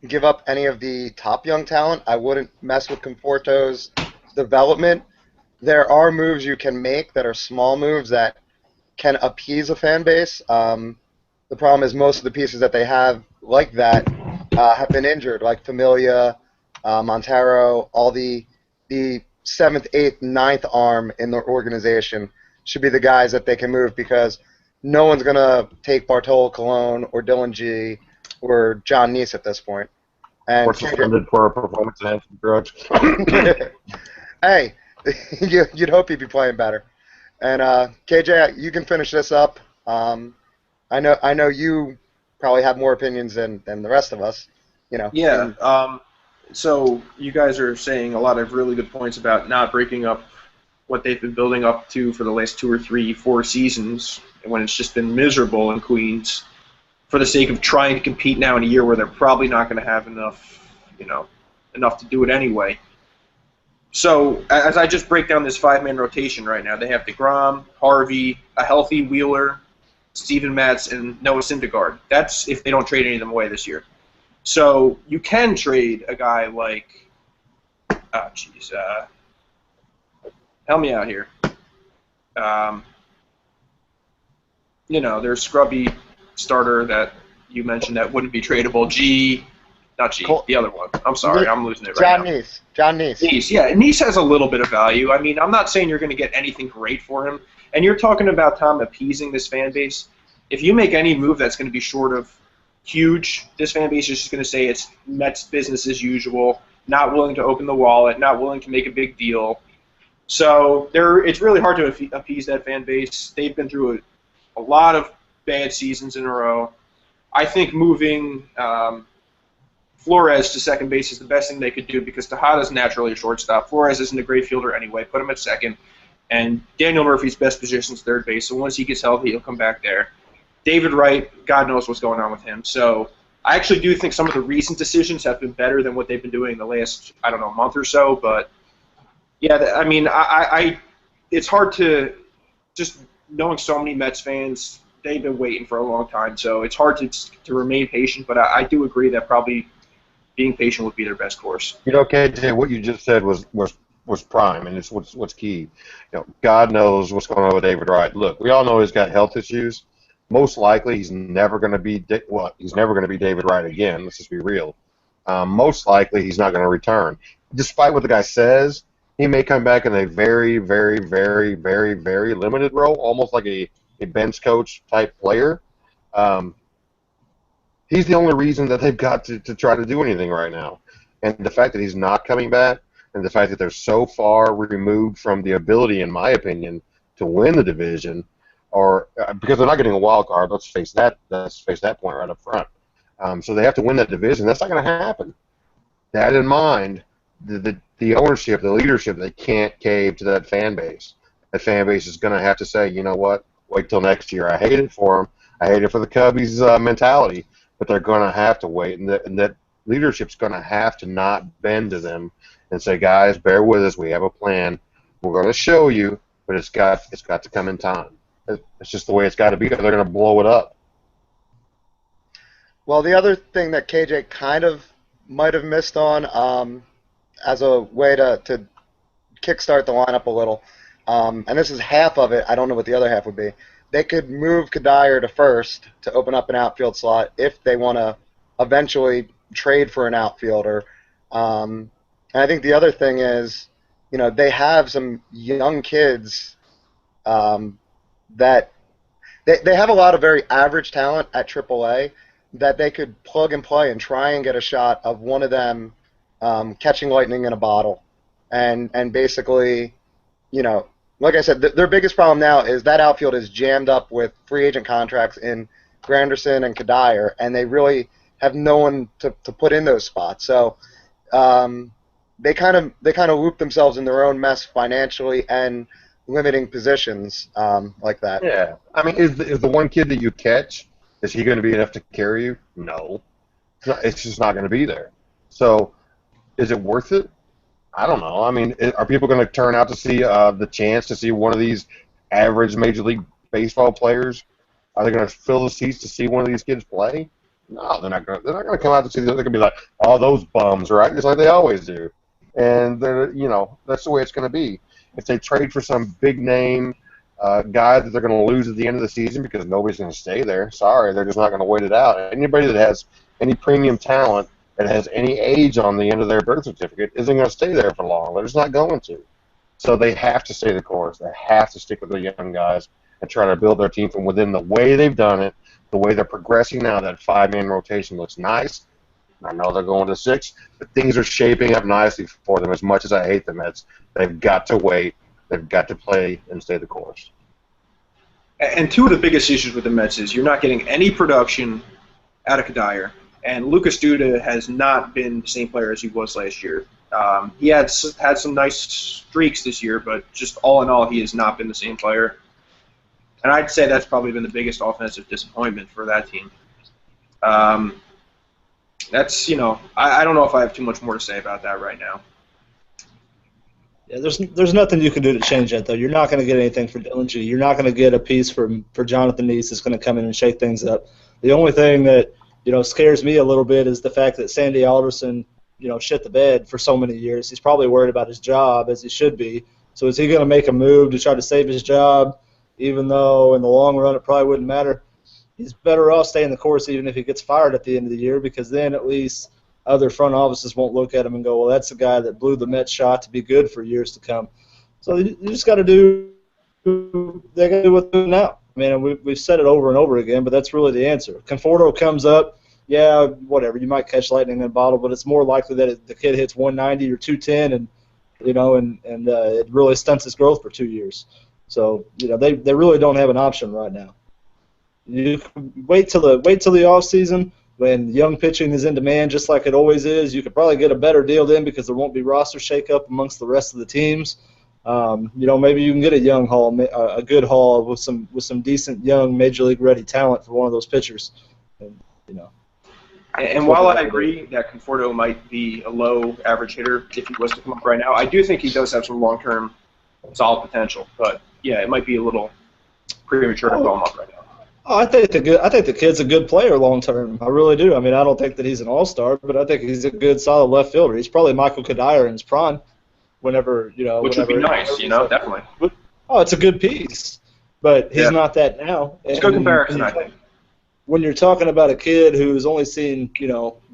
give up any of the top young talent, I wouldn't mess with Conforto's development, there are moves you can make that are small moves that can appease a fan base. The problem is most of the pieces that they have like that have been injured, like Familia, Montero, all the 7th, 8th, 9th arm in the organization. should be the guys that they can move because no one's going to take Bartolo Colon or Dylan G or John Neese at this point. And Or suspended for a performance enhancing drugs. hey, you'd hope he'd be playing better. And KJ, you can finish this up. I know you probably have more opinions than the rest of us. Yeah. So you guys are saying a lot of really good points about not breaking up what they've been building up to for the last 2 or 3, 4 seasons, when it's just been miserable in Queens, for the sake of trying to compete now in a year where they're probably not going to have enough to do it anyway. So as I just break down this 5-man rotation right now, they have DeGrom, Harvey, a healthy Wheeler, Steven Matz, and Noah Syndergaard. That's if they don't trade any of them away this year. So you can trade a guy like, help me out here. There's scrubby starter that you mentioned that wouldn't be tradable. The other one. I'm sorry, I'm losing it right now. John Neese. Neese, yeah. Neese has a little bit of value. I mean, I'm not saying you're going to get anything great for him. And you're talking about Tom appeasing this fan base. If you make any move that's going to be short of huge, this fan base is just going to say it's Mets business as usual, not willing to open the wallet, not willing to make a big deal. So it's really hard to appease that fan base. They've been through a lot of bad seasons in a row. I think moving Flores to second base is the best thing they could do because Tejada's naturally a shortstop. Flores isn't a great fielder anyway. Put him at second. And Daniel Murphy's best position is third base, so once he gets healthy, he'll come back there. David Wright, God knows what's going on with him. So I actually do think some of the recent decisions have been better than what they've been doing in the last, month or so. But, yeah, I mean, it's hard to just knowing so many Mets fans, they've been waiting for a long time. So it's hard to remain patient, but I do agree that probably being patient would be their best course. KJ, what you just said was prime, and it's what's key. God knows what's going on with David Wright. Look, we all know he's got health issues. Most likely, he's never going to be David Wright again. Let's just be real. Most likely, he's not going to return. Despite what the guy says, he may come back in a very, very, very, very, very limited role, almost like a bench coach type player. He's the only reason that they've got to try to do anything right now. And the fact that he's not coming back, and the fact that they're so far removed from the ability, in my opinion, to win the division, or because they're not getting a wild card. Let's face that point right up front. So they have to win that division. That's not going to happen. That in mind, the ownership, the leadership, they can't cave to that fan base. That fan base is going to have to say, you know what? Wait till next year. I hate it for them. I hate it for the Cubbies' mentality, but they're going to have to wait, and that leadership's going to have to not bend to them and say, guys, bear with us. We have a plan. We're going to show you, but it's got to come in time. It's just the way it's got to be. They're going to blow it up. Well, the other thing that KJ kind of might have missed on as a way to kickstart the lineup a little, and this is half of it. I don't know what the other half would be. They could move Kadire to first to open up an outfield slot if they want to eventually trade for an outfielder. And I think the other thing is, they have some young kids that they have a lot of very average talent at AAA that they could plug and play and try and get a shot of one of them catching lightning in a bottle. And basically, like I said, their biggest problem now is that outfield is jammed up with free agent contracts in Granderson and Kadire, and they really have no one to put in those spots. So they kind of loop themselves in their own mess financially and limiting positions like that. Yeah, I mean, is the one kid that you catch, is he going to be enough to carry you? No, it's just not going to be there. So, is it worth it? I don't know. I mean, are people going to turn out to see the chance to see one of these average Major League Baseball players? Are they going to fill the seats to see one of these kids play? No, they're not going to come out to see. They're going to be like, "Oh, those bums," right? Just like they always do. And that's the way it's going to be. If they trade for some big name guy that they're going to lose at the end of the season because nobody's going to stay there, sorry, they're just not going to wait it out. Anybody that has any premium talent that has any age on the end of their birth certificate isn't going to stay there for long. They're just not going to. So they have to stay the course. They have to stick with their young guys and try to build their team from within. The way they've done it, the way they're progressing now, that five-man rotation looks nice. I know they're going to six, but things are shaping up nicely for them. As much as I hate the Mets, they've got to wait. They've got to play and stay the course. And two of the biggest issues with the Mets is you're not getting any production out of Kadire, and Lucas Duda has not been the same player as he was last year. He had some nice streaks this year, but just all in all, he has not been the same player. And I'd say that's probably been the biggest offensive disappointment for that team. That's, I don't know if I have too much more to say about that right now. Yeah, there's nothing you can do to change that, though. You're not going to get anything for Dylan G. You're not going to get a piece for Jonathan Neese that's going to come in and shake things up. The only thing that, scares me a little bit is the fact that Sandy Alderson, shit the bed for so many years. He's probably worried about his job, as he should be. So is he going to make a move to try to save his job, even though in the long run it probably wouldn't matter? He's better off staying the course even if he gets fired at the end of the year, because then at least other front offices won't look at him and go, well, that's the guy that blew the Mets shot to be good for years to come. So you just got to do what they do now. I mean, we've said it over and over again, but that's really the answer. Conforto comes up, yeah, whatever. You might catch lightning in a bottle, but it's more likely that the kid hits 190 or 210, and it really stunts his growth for 2 years. So they really don't have an option right now. You wait till the off season when young pitching is in demand, just like it always is. You could probably get a better deal then because there won't be roster shakeup amongst the rest of the teams. Maybe you can get a good haul with some decent young major league ready talent for one of those pitchers. And while I agree that Conforto might be a low average hitter if he was to come up right now, I do think he does have some long-term solid potential. But yeah, it might be a little premature to call him up right now. Oh, I think the kid's a good player long term. I really do. I mean, I don't think that he's an all-star, but I think he's a good, solid left fielder. He's probably Michael Kadire in his prime. Which would be nice, definitely. Oh, it's a good piece, but he's not that now. It's a good comparison, I think. When you're talking about a kid who's only seen,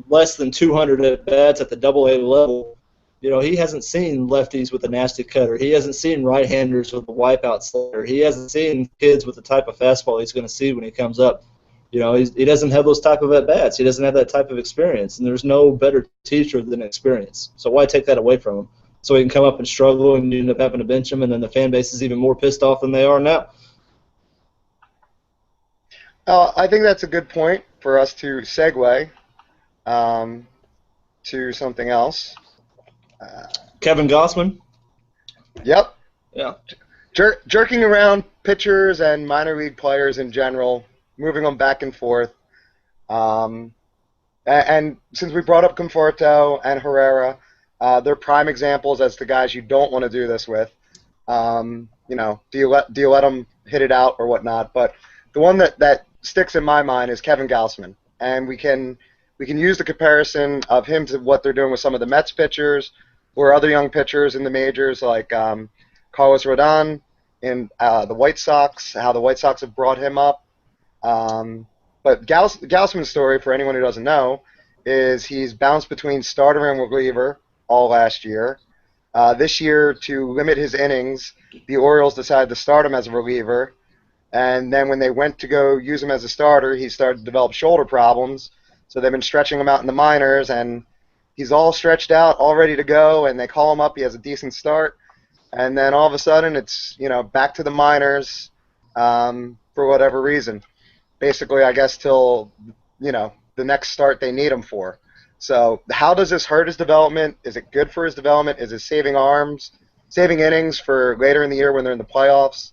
less than 200 at bats at the Double-A level, he hasn't seen lefties with a nasty cutter. He hasn't seen right-handers with a wipeout slider. He hasn't seen kids with the type of fastball he's going to see when he comes up. He doesn't have those type of at-bats. He doesn't have that type of experience, and there's no better teacher than experience. So why take that away from him? So he can come up and struggle, and you end up having to bench him, and then the fan base is even more pissed off than they are now. I think that's a good point for us to segue to something else. Kevin Gossman? Yep. Yeah. Jerking around pitchers and minor league players in general, moving them back and forth. And since we brought up Conforto and Herrera, they're prime examples as to guys you don't want to do this with. Do you let them hit it out or whatnot? But the one that sticks in my mind is Kevin Gausman, and we can use the comparison of him to what they're doing with some of the Mets pitchers or other young pitchers in the majors like Carlos Rodon in the White Sox, how the White Sox have brought him up. But Gausman's story, for anyone who doesn't know, is he's bounced between starter and reliever all last year. This year, to limit his innings, the Orioles decided to start him as a reliever. And then when they went to go use him as a starter, he started to develop shoulder problems. So they've been stretching him out in the minors, and he's all stretched out, all ready to go, and they call him up. He has a decent start. And then all of a sudden it's, back to the minors for whatever reason. Basically, I guess till, the next start they need him for. So how does this hurt his development? Is it good for his development? Is it saving innings for later in the year when they're in the playoffs?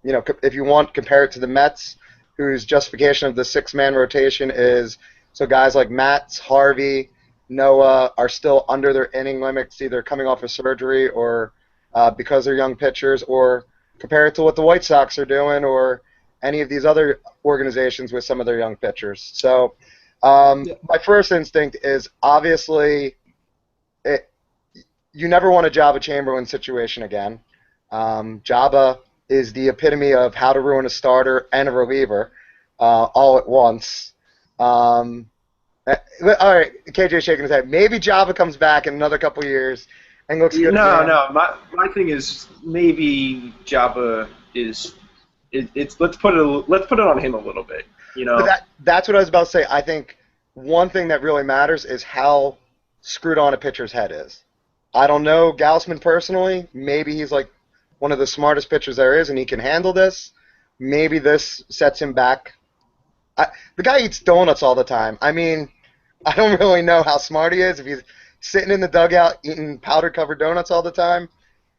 If you want, compare it to the Mets, whose justification of the six-man rotation is so guys like Matz, Harvey, Noah are still under their inning limits, either coming off of surgery or because they're young pitchers, or compare it to what the White Sox are doing or any of these other organizations with some of their young pitchers. So my first instinct is obviously you never want a Jabba Chamberlain situation again. Jabba is the epitome of how to ruin a starter and a reliever all at once. All right, KJ shaking his head. Maybe Jabba comes back in another couple years and looks good No, again. no. My thing is maybe Jabba is. Let's put it on him a little bit. You But know. that's what I was about to say. I think one thing that really matters is how screwed on a pitcher's head is. I don't know Gaussman personally. Maybe he's like one of the smartest pitchers there is, and he can handle this. Maybe this sets him back. The guy eats donuts all the time. I mean, I don't really know how smart he is if he's sitting in the dugout eating powder-covered donuts all the time.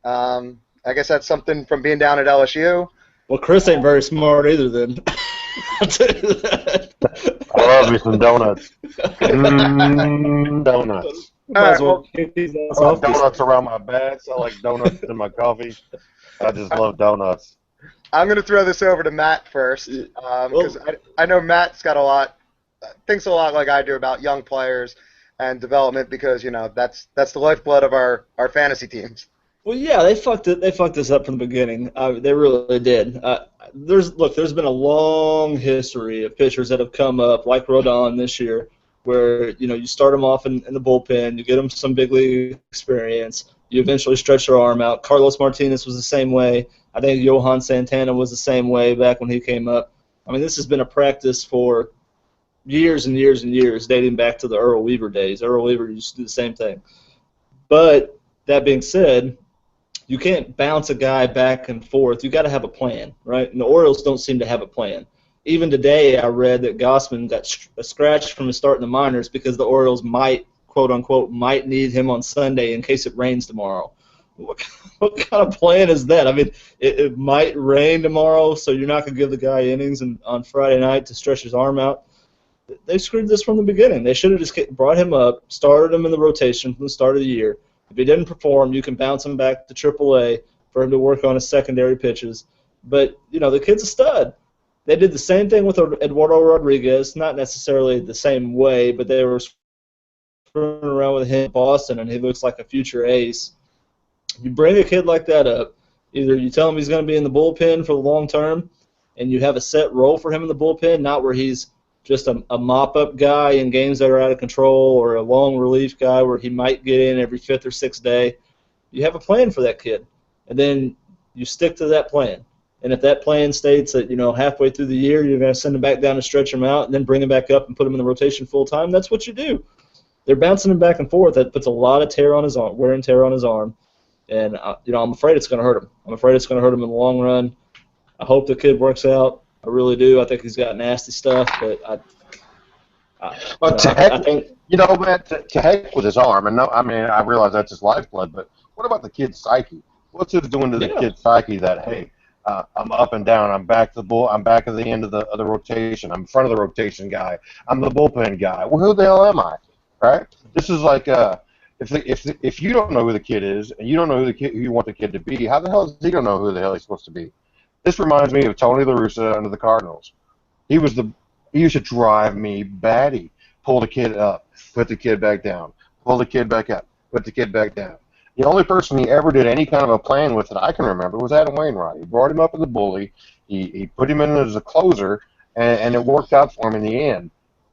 I guess that's something from being down at LSU. Well, Chris ain't very smart either. Then I'll tell you that. I love me some donuts. Donuts. All Might as right, well well, kick these ass I like off. donuts around my bed. So I like donuts in my coffee. I just love donuts. I'm going to throw this over to Matt first because I know Matt's got thinks a lot like I do about young players and development because that's the lifeblood of our fantasy teams. Well, yeah, they fucked it. They fucked us up from the beginning. They really did. There's been a long history of pitchers that have come up like Rodon this year, where you start them off in the bullpen, you get them some big league experience, you eventually stretch their arm out. Carlos Martinez was the same way. I think Johan Santana was the same way back when he came up. I mean, this has been a practice for years and years and years, dating back to the Earl Weaver days. Earl Weaver used to do the same thing. But that being said, you can't bounce a guy back and forth. You got to have a plan, right? And the Orioles don't seem to have a plan. Even today, I read that Gausman got scratched from his start in the minors because the Orioles might, quote unquote, might need him on Sunday in case it rains tomorrow. What kind of plan is that? I mean, it might rain tomorrow, so you're not going to give the guy innings on Friday night to stretch his arm out. They screwed this from the beginning. They should have just brought him up, started him in the rotation from the start of the year. If he didn't perform, you can bounce him back to AAA for him to work on his secondary pitches. But, the kid's a stud. They did the same thing with Eduardo Rodriguez, not necessarily the same way, but they were screwing around with him in Boston, and he looks like a future ace. You bring a kid like that up, either you tell him he's going to be in the bullpen for the long term, and you have a set role for him in the bullpen, not where he's just a mop-up guy in games that are out of control or a long relief guy where he might get in every fifth or sixth day. You have a plan for that kid, and then you stick to that plan. And if that plan states that, halfway through the year you're going to send him back down to stretch him out and then bring him back up and put him in the rotation full time, that's what you do. They're bouncing him back and forth. That puts a lot of wear and tear on his arm. And, I'm afraid it's going to hurt him. I'm afraid it's going to hurt him in the long run. I hope the kid works out. I really do. I think he's got nasty stuff, but I think Man, to heck with his arm. And I realize that's his lifeblood, but what about the kid's psyche? What's it doing to the kid's psyche that, hey, I'm up and down. I'm back to the I'm back at the end of the rotation. I'm in front of the rotation guy. I'm the bullpen guy. Well, who the hell am I? Right? This is like if you don't know who the kid is and you don't know who you want the kid to be, how the hell is he gonna know who the hell he's supposed to be? This reminds me of Tony La Russa under the Cardinals. He used to drive me batty. Pull the kid up, put the kid back down. Pull the kid back up, put the kid back down. The only person he ever did any kind of a plan with that I can remember was Adam Wainwright. He brought him up as a bully. He put him in as a closer, and it worked out for him in the end.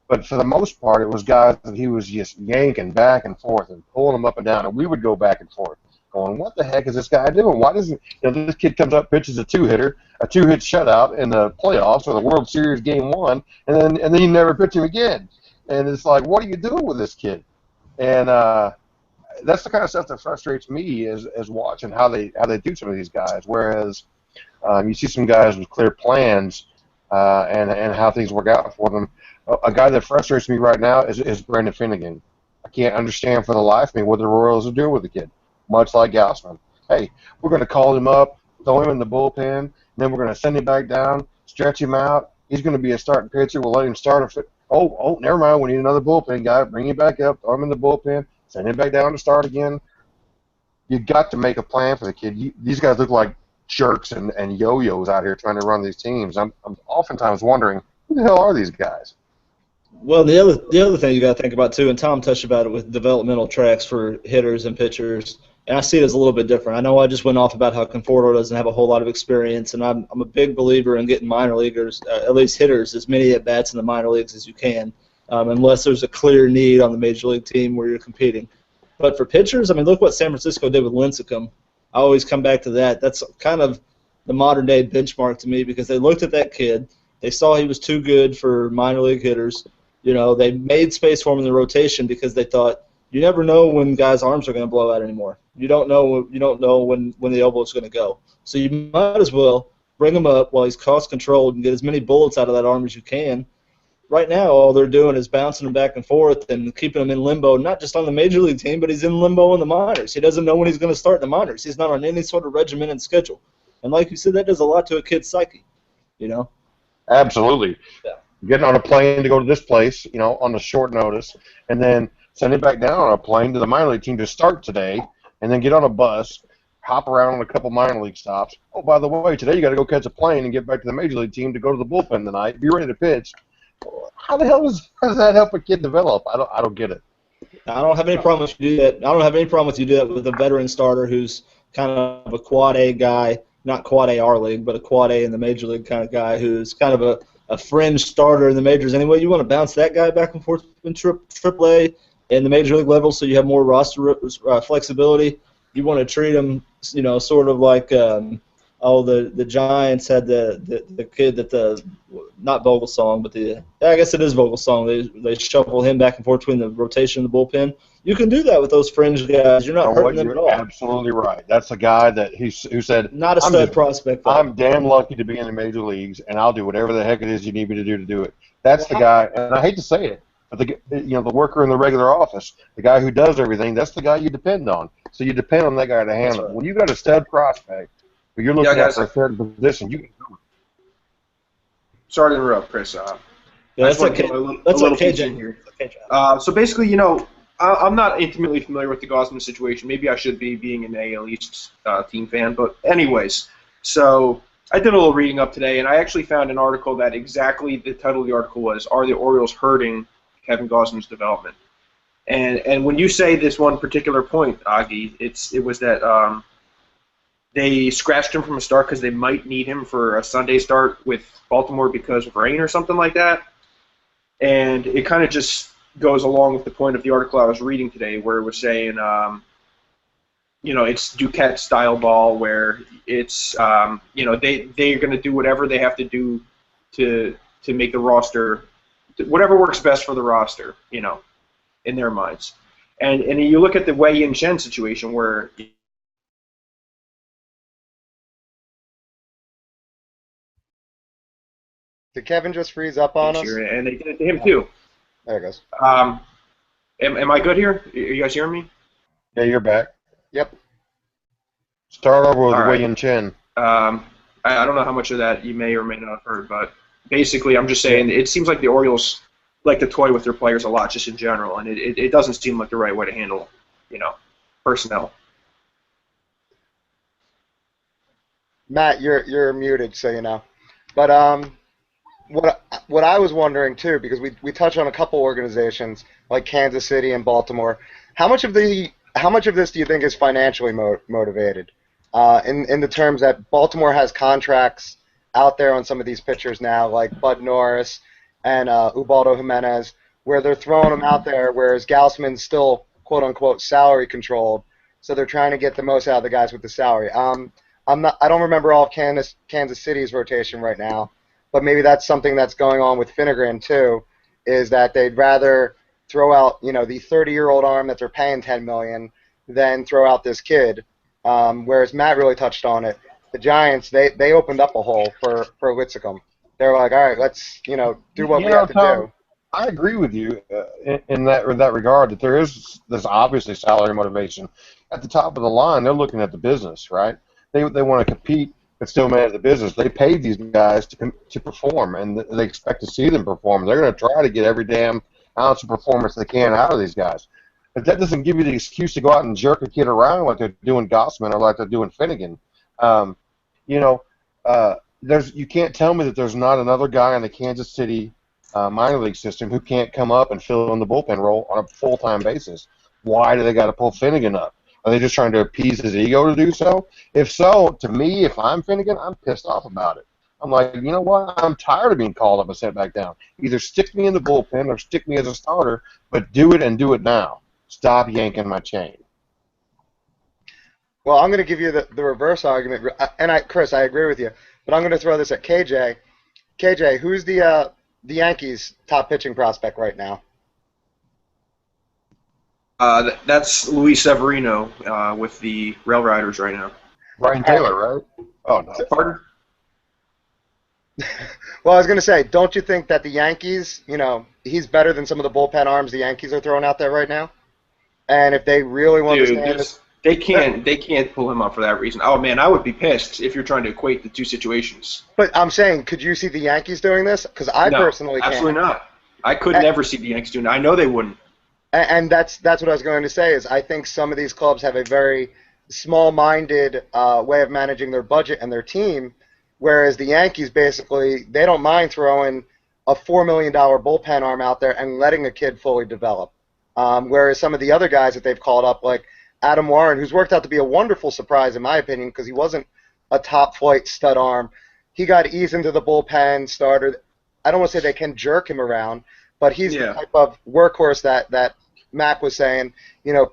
But for the most part, it was guys that he was just yanking back and forth and pulling them up and down, and we would go back and forth, going, "What the heck is this guy doing? Why doesn't this kid comes up, pitches a two-hit shutout in the playoffs or the World Series Game 1, and then you never pitch him again?" And it's like, what are you doing with this kid? And that's the kind of stuff that frustrates me is watching how they do some of these guys. Whereas you see some guys with clear plans and how things work out for them. A guy that frustrates me right now is Brandon Finnegan. I can't understand for the life of me what the Royals are doing with the kid, much like Gausman. Hey, we're going to call him up, throw him in the bullpen, and then we're going to send him back down, stretch him out. He's going to be a starting pitcher. We'll let him start. Oh, never mind. We need another bullpen guy. Bring him back up, throw him in the bullpen, send him back down to start again. You've got to make a plan for the kid. These guys look like jerks and yo-yos out here trying to run these teams. I'm oftentimes wondering, who the hell are these guys? Well, the other thing you got to think about too, and Tom touched about it with developmental tracks for hitters and pitchers, and I see it as a little bit different. I know I just went off about how Conforto doesn't have a whole lot of experience, and I'm a big believer in getting minor leaguers, at least hitters, as many at bats in the minor leagues as you can, unless there's a clear need on the major league team where you're competing. But for pitchers, I mean, look what San Francisco did with Lincecum. I always come back to that. That's kind of the modern-day benchmark to me because they looked at that kid. They saw he was too good for minor league hitters. You know, they made space for him in the rotation because they thought you never know when guys' arms are going to blow out anymore. You don't know when the elbow is going to go. So you might as well bring him up while he's cost-controlled and get as many bullets out of that arm as you can. Right now, all they're doing is bouncing him back and forth and keeping him in limbo, not just on the major league team, but he's in limbo in the minors. He doesn't know when he's going to start in the minors. He's not on any sort of regimented schedule. And like you said, that does a lot to a kid's psyche, you know? Absolutely. Yeah. Getting on a plane to go to this place, you know, on a short notice, and then sending back down on a plane to the minor league team to start today, and then get on a bus, hop around on a couple minor league stops. Oh, by the way, today you got to go catch a plane and get back to the major league team to go to the bullpen tonight. Be ready to pitch. How the hell does that help a kid develop? I don't get it. I don't have any problem with you do that. I don't have any problem with you do that with a veteran starter who's kind of a quad A guy, not quad A our league, but a quad A in the major league kind of guy who's kind of a fringe starter in the majors anyway. You want to bounce that guy back and forth in Triple A and the major league level so you have more roster flexibility. You want to treat him, you know, sort of like the Giants had the kid that not Vogelsong, but I guess it is Vogelsong. They shuffle him back and forth between the rotation and the bullpen. You can do that with those fringe guys. You're not hurting them at all. You're absolutely right. That's a guy who said, not a stud prospect, though. I'm damn lucky to be in the major leagues, and I'll do whatever the heck it is you need me to do it. That's the guy, and I hate to say it, but the worker in the regular office, the guy who does everything, that's the guy you depend on. So you depend on that guy to handle it. When you got a stud prospect, but you're looking at for a third position, you can do it. Sorry to interrupt, Chris. That's okay. That's okay, here. So basically, you know, I'm not intimately familiar with the Gausman situation. Maybe I should be, being an AL East team fan. But anyways, so I did a little reading up today, and I actually found an article that exactly the title of the article was, "Are the Orioles hurting Kevin Gausman's development?" And when you say this one particular point, Augie, it was that they scratched him from a start because they might need him for a Sunday start with Baltimore because of rain or something like that. And it kind of just goes along with the point of the article I was reading today, where it was saying, you know, it's Duquette style ball, where it's, you know, they're going to do whatever they have to do to make the roster, whatever works best for the roster, you know, in their minds. And you look at the Wei Yin Chen situation where. Did Kevin just freeze up on us? And they did it to him too. There it goes. Am I good here? Are you guys hearing me? Yeah, you're back. Yep. Start over with All right. Wei Yin Chen. I don't know how much of that you may or may not have heard, but basically I'm just saying it seems like the Orioles like to toy with their players a lot, just in general, and it doesn't seem like the right way to handle, you know, personnel. Matt, you're muted, so you know. But what I was wondering too, because we touch on a couple organizations like Kansas City and Baltimore. How much of this do you think is financially motivated? In the terms that Baltimore has contracts out there on some of these pitchers now, like Bud Norris and Ubaldo Jimenez, where they're throwing them out there, whereas Gausman's still quote unquote salary controlled, so they're trying to get the most out of the guys with the salary. I don't remember all of Kansas City's rotation right now, but maybe that's something that's going on with Finnegan too, is that they'd rather throw out, you know, the 30-year-old arm that they're paying $10 million than throw out this kid. Whereas Matt really touched on it. The Giants, they opened up a hole for Lincecum. They were like, all right, let's, you know, do what we have to do. I agree with you in that regard, that there's obviously salary motivation. At the top of the line, they're looking at the business, right? They want to compete but still manage the business. They paid these guys to perform, and they expect to see them perform. They're going to try to get every damn ounce of performance they can out of these guys. But that doesn't give you the excuse to go out and jerk a kid around like they're doing Gausman or like they're doing Finnegan. You know, you can't tell me that there's not another guy in the Kansas City minor league system who can't come up and fill in the bullpen role on a full-time basis. Why do they got to pull Finnegan up? Are they just trying to appease his ego to do so? If so, to me, if I'm Finnegan, I'm pissed off about it. I'm like, you know what? I'm tired of being called up and sent back down. Either stick me in the bullpen or stick me as a starter, but do it and do it now. Stop yanking my chain. Well, I'm going to give you the reverse argument, and Chris, I agree with you, but I'm going to throw this at KJ. KJ, who's the Yankees' top pitching prospect right now? That's Luis Severino with the Rail Riders right now. Brian Taylor, right? Oh, no. Pardon? Well, I was going to say, don't you think that the Yankees, he's better than some of the bullpen arms the Yankees are throwing out there right now? And if they really want to stand this, they can't pull him up for that reason. Oh man, I would be pissed if you're trying to equate the two situations. But I'm saying, could you see the Yankees doing this? Because I personally can't. Absolutely not. I could never see the Yankees doing it. I know they wouldn't. And that's what I was going to say is I think some of these clubs have a very small-minded way of managing their budget and their team, whereas the Yankees basically they don't mind throwing a $4 million bullpen arm out there and letting a kid fully develop. Whereas some of the other guys that they've called up, like Adam Warren, who's worked out to be a wonderful surprise in my opinion because he wasn't a top-flight stud arm, he got eased into the bullpen, started. I don't want to say they can jerk him around, but he's the type of workhorse that Mac was saying,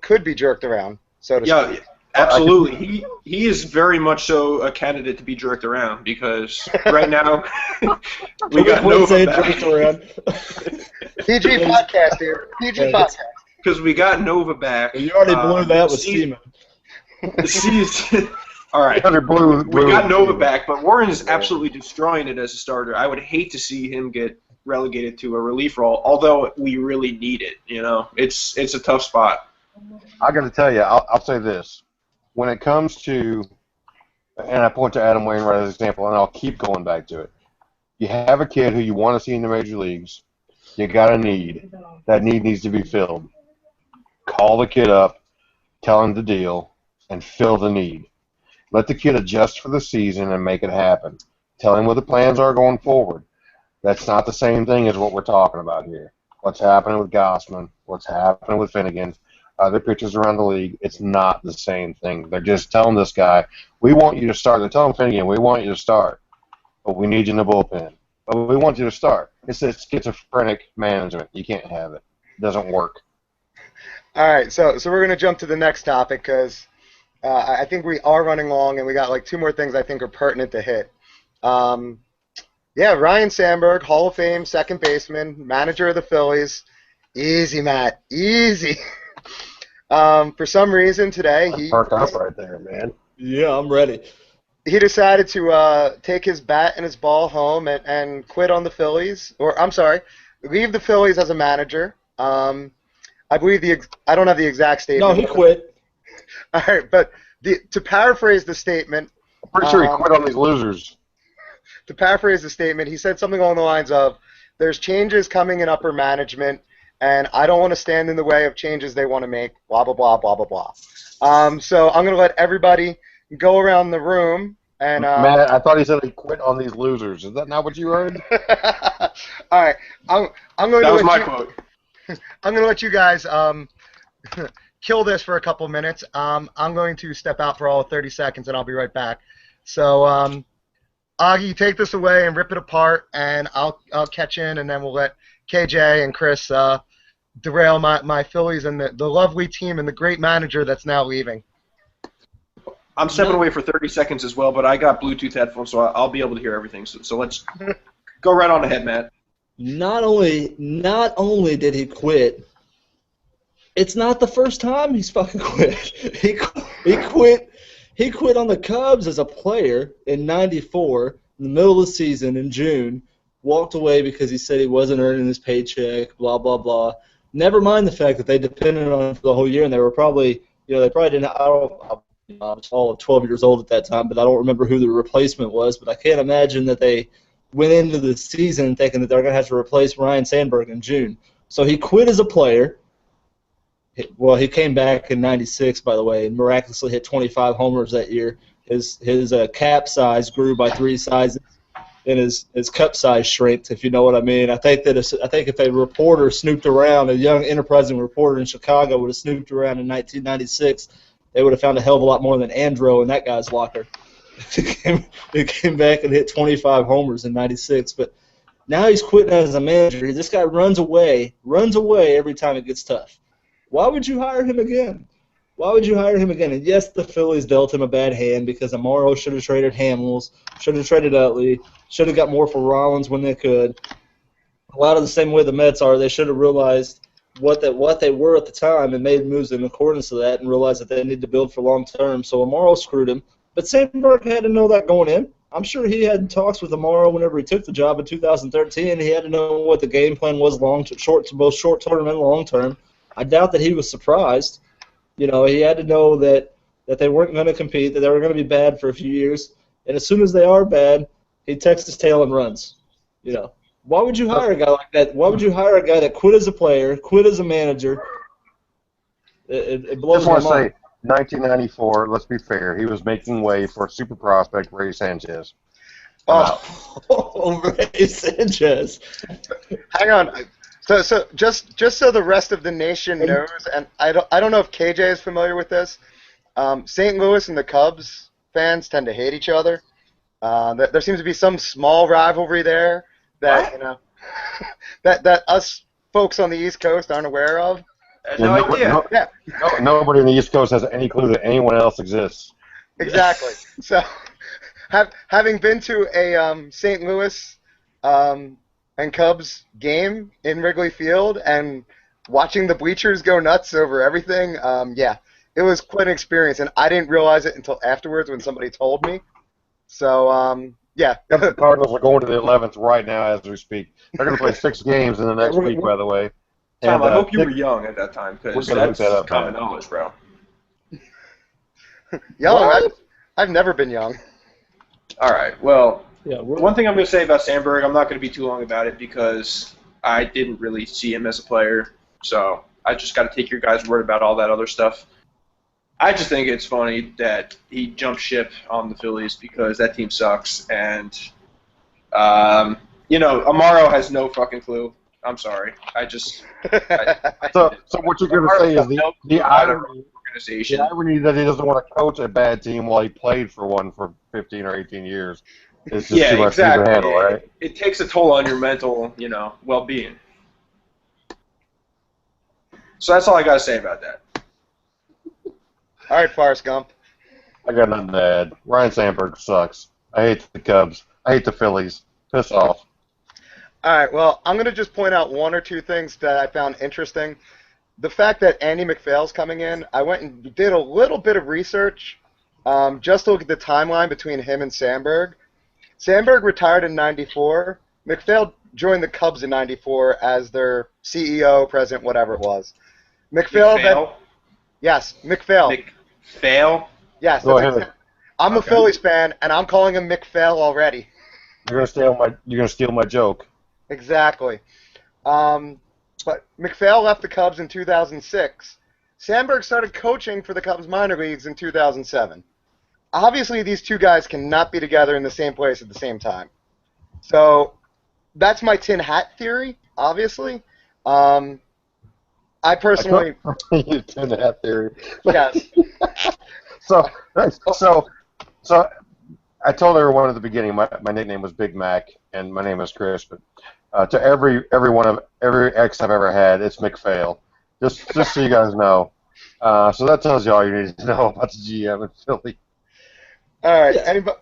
could be jerked around, so to speak. Yeah, absolutely. He is very much so a candidate to be jerked around because right now we got Nova back. PG podcast here. PG podcast. Because we got Nova back. You already blew that with Steeman. The season. All right. We got Nova back, but Warren is absolutely destroying it as a starter. I would hate to see him get relegated to a relief role, although we really need it. It's a tough spot. I got to tell you, I'll say this: when it comes to, and I point to Adam Wainwright as an example, and I'll keep going back to it. You have a kid who you want to see in the major leagues. You got a need. That need needs to be filled. Call the kid up, tell him the deal, and fill the need. Let the kid adjust for the season and make it happen. Tell him what the plans are going forward. That's not the same thing as what we're talking about here. What's happening with Gossman, what's happening with Finnegan, other pitchers around the league, it's not the same thing. They're just telling this guy, we want you to start. They're telling Finnegan, we want you to start, but we need you in the bullpen. But we want you to start. It's schizophrenic management. You can't have it. It doesn't work. All right, so we're going to jump to the next topic because I think we are running long, and we got like two more things I think are pertinent to hit. Ryan Sanberg, Hall of Fame second baseman, manager of the Phillies. Easy, Matt, easy. For some reason today, he perked up right there, man. Yeah, I'm ready. He decided to take his bat and his ball home and quit on the Phillies, or I'm sorry, leave the Phillies as a manager. I believe I don't have the exact statement. No, he quit. All right, but to paraphrase the statement, I'm pretty sure he quit on these losers. To paraphrase the statement, he said something along the lines of, "There's changes coming in upper management, and I don't want to stand in the way of changes they want to make." Blah blah blah blah blah blah. So I'm going to let everybody go around the room and. Matt, I thought he said he quit on these losers. Is that not what you heard? All right, I'm going that to. was my quote. I'm going to let you guys kill this for a couple minutes. I'm going to step out for all of 30 seconds, and I'll be right back. So, Augie, take this away and rip it apart, and I'll catch in, and then we'll let KJ and Chris derail my Phillies and the lovely team and the great manager that's now leaving. I'm stepping away for 30 seconds as well, but I got Bluetooth headphones, so I'll be able to hear everything. So let's go right on ahead, Matt. Not only did he quit, it's not the first time he's fucking quit. He quit on the Cubs as a player in '94, in the middle of the season in June, walked away because he said he wasn't earning his paycheck, blah, blah, blah. Never mind the fact that they depended on him for the whole year, and they probably didn't, I was all 12 years old at that time, but I don't remember who the replacement was, but I can't imagine that they went into the season thinking that they're going to have to replace Ryan Sanberg in June. So he quit as a player. Well, he came back in '96, by the way, and miraculously hit 25 homers that year. His cap size grew by 3 sizes, and his cup size shrinked, if you know what I mean. I think if a reporter snooped around, a young enterprising reporter in Chicago would have snooped around in 1996, they would have found a hell of a lot more than Andro in that guy's locker. He came back and hit 25 homers in '96, but now he's quitting as a manager. This guy runs away every time it gets tough. Why would you hire him again? Why would you hire him again? And yes, the Phillies dealt him a bad hand because Amaro should have traded Hamels, should have traded Utley, should have got more for Rollins when they could. A lot of the same way the Mets are, they should have realized what they were at the time and made moves in accordance to that and realized that they need to build for long term. So Amaro screwed him. But Sanberg had to know that going in. I'm sure he had talks with Amaro whenever he took the job in 2013. He had to know what the game plan was both short term and long term. I doubt that he was surprised. You know, he had to know that they weren't going to compete, that they were going to be bad for a few years. And as soon as they are bad, he tucks his tail and runs. You know. Why would you hire a guy like that? Why would you hire a guy that quit as a player, quit as a manager? It blows my mind. Just want to say, 1994, let's be fair, he was making way for super prospect Ray Sanchez. Oh, Ray Sanchez. Hang on. So just so the rest of the nation knows, and I don't know if KJ is familiar with this. St. Louis and the Cubs fans tend to hate each other. There seems to be some small rivalry there that that us folks on the East Coast aren't aware of. No idea. Nobody on the East Coast has any clue that anyone else exists. Exactly. So, having been to a St. Louis and Cubs game in Wrigley Field and watching the bleachers go nuts over everything, it was quite an experience, and I didn't realize it until afterwards when somebody told me. So, yeah. The Cardinals are going to the 11th right now as we speak. They're going to play 6 games in the next week, by the way. Tom, I hope you were young at that time because that's common knowledge, bro. Young? I've never been young. All right. Well, one thing I'm going to say about Sanberg, I'm not going to be too long about it because I didn't really see him as a player. So I just got to take your guys' word about all that other stuff. I just think it's funny that he jumped ship on the Phillies because that team sucks. And, Amaro has no fucking clue. I'm sorry. So what you're going to say is the irony that he doesn't want to coach a bad team while he played for one for 15 or 18 years is just too much to handle, right? It takes a toll on your mental, well-being. So that's all I got to say about that. All right, Forrest Gump. I got nothing to add. Ryan Sanberg sucks. I hate the Cubs. I hate the Phillies. Piss off. All right, well, I'm going to just point out one or two things that I found interesting. The fact that Andy McPhail's coming in, I went and did a little bit of research just to look at the timeline between him and Sanberg. Sanberg retired in 94. McPhail joined the Cubs in 94 as their CEO, president, whatever it was. McPhail? Yes, McPhail. McPhail? Yes. Go ahead. I'm a Phillies fan, and I'm calling him McPhail already. You're gonna steal my joke. Exactly. But McPhail left the Cubs in 2006. Sanberg started coaching for the Cubs minor leagues in 2007. Obviously, these two guys cannot be together in the same place at the same time. So that's my tin hat theory, obviously. I personally... Your tin hat theory. Yes. So I told everyone at the beginning my nickname was Big Mac and my name is Chris, but to every ex I've ever had, it's McPhail. Just so you guys know. So that tells you all you need to know about the GM in Philly. All right.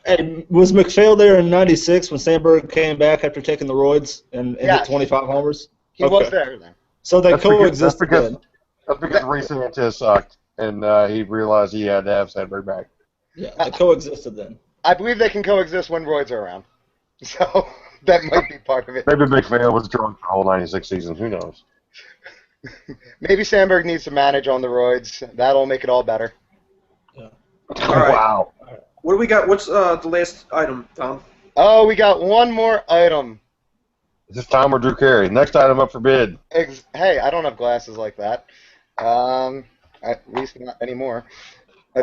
And was McPhail there in '96 when Sanberg came back after taking the roids and hit 25 homers? He was there then. So they coexisted then. That's because Ray Sanchez sucked, and he realized he had to have Sanberg back. Yeah, they coexisted then. I believe they can coexist when roids are around. So that might be part of it. Maybe McPhail was drunk the whole '96 season. Who knows? Maybe Sanberg needs to manage on the roids. That'll make it all better. Yeah. All right. Wow. What do we got? What's the last item, Tom? Oh, we got one more item. Is this Tom or Drew Carey? Next item up for bid. Hey, I don't have glasses like that. At least not anymore.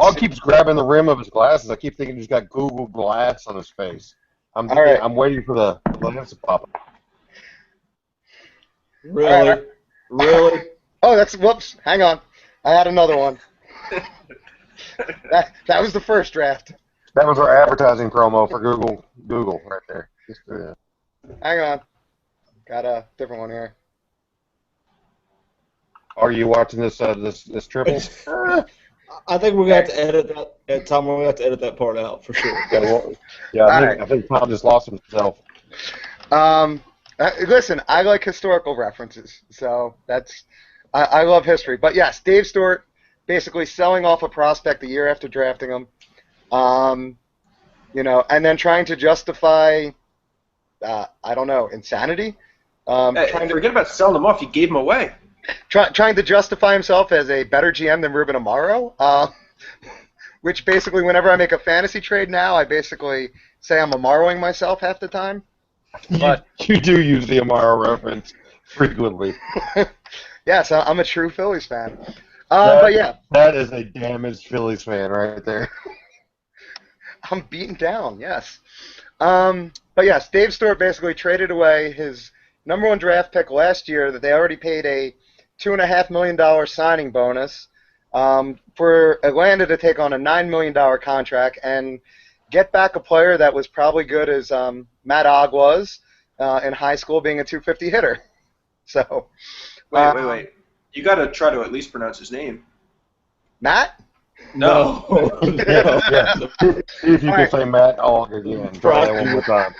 All keeps grabbing the rim of his glasses. I keep thinking he's got Google Glass on his face. I'm waiting for the lens to pop up. Really? Right. Really? Oh, whoops. Hang on. I had another one. That was the first draft. That was our advertising promo for Google right there. Hang on. Got a different one here. Are you watching this this triple? I think we're going to have to edit that. Tom, we're going to have to edit that part out for sure. Yeah, I think Tom just lost himself. Listen, I like historical references, so I love history. But yes, Dave Stewart basically selling off a prospect a year after drafting him, and then trying to justify, I don't know, insanity. Forget about selling them off. You gave them away. Trying to justify himself as a better GM than Ruben Amaro, which basically, whenever I make a fantasy trade now, I basically say I'm Amaroing myself half the time. But you do use the Amaro reference frequently. Yes, I'm a true Phillies fan. But yeah, that is a damaged Phillies fan right there. I'm beaten down. Yes. But yes, Dave Stewart basically traded away his #1 draft pick last year that they already paid a $2.5 million signing bonus for Atlanta to take on a $9 million contract and get back a player that was probably good as Matt Ogg was in high school, being a 250 hitter. So, wait. You got to try to at least pronounce his name. Matt? No. Yeah. See if you can say Matt Ogg again. Try that one more time.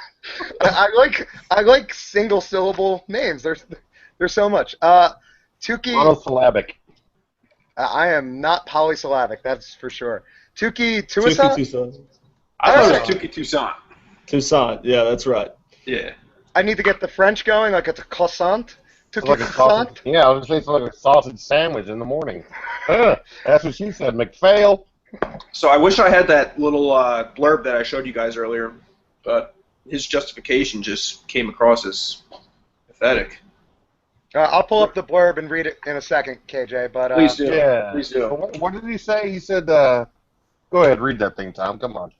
I like single syllable names. There's so much. Tuki. Monosyllabic. I am not polysyllabic, that's for sure. Tuki Tucson? I thought it was Tuki Toussaint. Toussaint, yeah, that's right. Yeah. I need to get the French going, like it's a croissant. Tuki Like a croissant. sausage, yeah, I was going to say it's like a sausage sandwich in the morning. That's what she said, McPhail. So I wish I had that little blurb that I showed you guys earlier, but his justification just came across as pathetic. I'll pull up the blurb and read it in a second, KJ. But Please do. Yeah. Please do. What did he say? He said, go ahead, read that thing, Tom. Come on.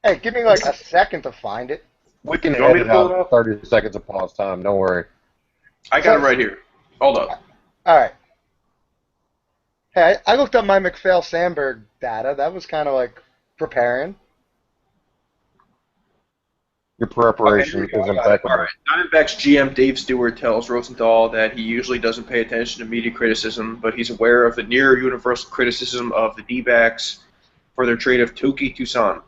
Hey, give me like a second to find it. We can You want me edit to pull it out up? 30 seconds of pause time. Don't worry. I got it right here. Hold up. All right. Hey, I looked up my McPhail Sanberg data. That was kind of like preparing. Your preparation is impeccable. All right. Diamondbacks GM Dave Stewart tells Rosenthal that he usually doesn't pay attention to media criticism, but he's aware of the near-universal criticism of the D-backs for their trade of Tuki Toussaint,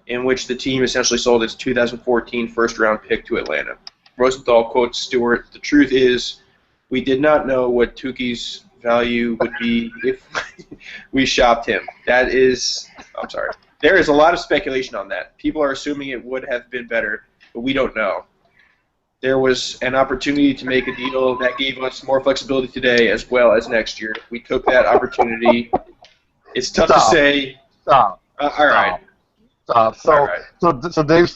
in which the team essentially sold its 2014 first-round pick to Atlanta. Rosenthal quotes Stewart, "The truth is, we did not know what Tuki's value would be if we shopped him. That is, I'm sorry. There is a lot of speculation on that. People are assuming it would have been better, but we don't know. There was an opportunity to make a deal that gave us more flexibility today as well as next year. We took that opportunity. It's tough to say. Stop. All right. Stop. All right. So Dave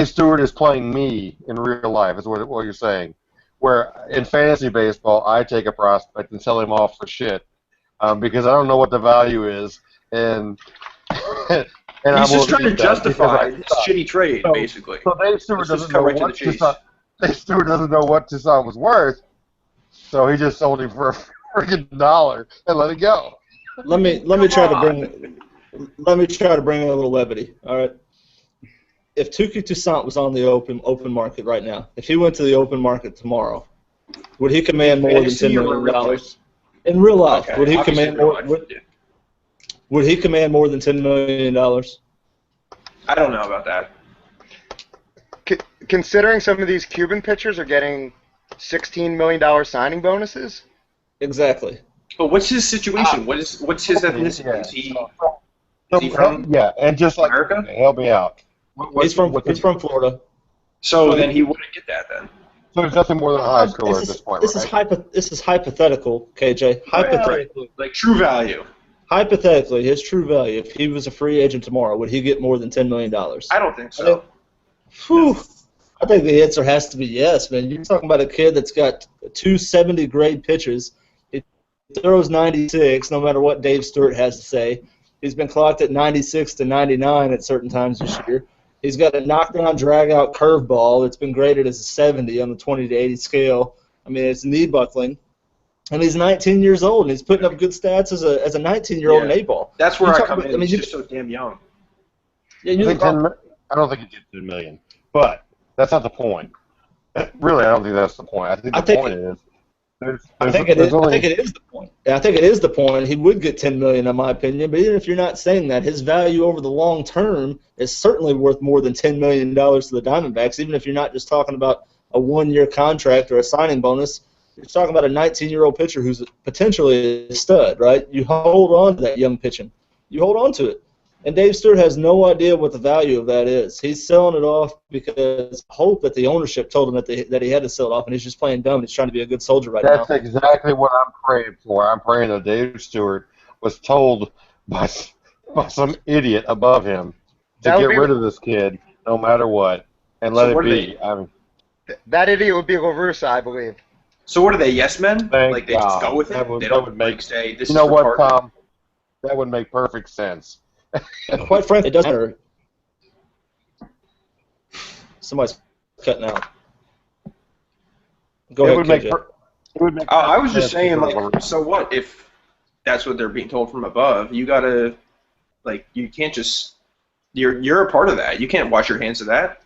Stewart is playing me in real life, is what you're saying. Where in fantasy baseball, I take a prospect and sell him off for shit because I don't know what the value is, and He's just trying to justify his shitty trade, basically. So Dave Stewart Let's doesn't just know cut right to what the chase. Toussaint. Dave Stewart doesn't know what Toussaint was worth, so he just sold him for a freaking $1 and let it go. Let me try to bring a little levity. All right. If Tuki Toussaint was on the open market right now, if he went to the open market tomorrow, would he command more than $10 million? In real life, Okay, would he obviously command in real more? life, yeah. Would he command more than $10 million? I don't know about that. Considering some of these Cuban pitchers are getting $16 million signing bonuses. Exactly. But what's his situation? What's his ethnicity? Yeah. Is he from Yeah, and just like America? help me out. He's from Florida. So then he wouldn't get that then. So there's nothing more than a high schooler at this point, right? This is hypothetical, KJ. Hypothetically, Like true value. hypothetically, his true value, if he was a free agent tomorrow, would he get more than $10 million? I don't think so. I think the answer has to be yes, man. You're talking about a kid that's got 270 grade pitches. He throws 96, no matter what Dave Stewart has to say. He's been clocked at 96 to 99 at certain times this year. He's got a knockdown, drag-out curveball that's been graded as a 70 on the 20 to 80 scale. I mean, it's knee buckling. And he's 19 years old, and he's putting up good stats as a 19-year-old in A-ball. That's where I come in. He's just so damn young. Yeah, I don't think he gets $10 million, but that's not the point. Really, I don't think that's the point. I think the point is I think it is. I think it is the point. I think it is the point. He would get $10 million, in my opinion. But even if you're not saying that, his value over the long term is certainly worth more than $10 million to the Diamondbacks. Even if you're not just talking about a 1-year contract or a signing bonus, you're talking about a 19-year-old pitcher who's potentially a stud, right? You hold on to that young pitching. You hold on to it. And Dave Stewart has no idea what the value of that is. He's selling it off because I hope that the ownership told him that he had to sell it off, and he's just playing dumb and he's trying to be a good soldier right now. That's exactly what I'm praying for. I'm praying that Dave Stewart was told by some idiot above him to get rid of this kid no matter what and let it be. That idiot would be LaRussa, I believe. So what are they, yes men? Thank They God. just go with it? They don't say, this is you know what, retarded. Tom? That would make perfect sense. Quite frankly, it doesn't matter. Somebody's cutting out. Go ahead, KJ. I was just saying, so what if that's what they're being told from above? You gotta, you can't just, you're a part of that. You can't wash your hands of that.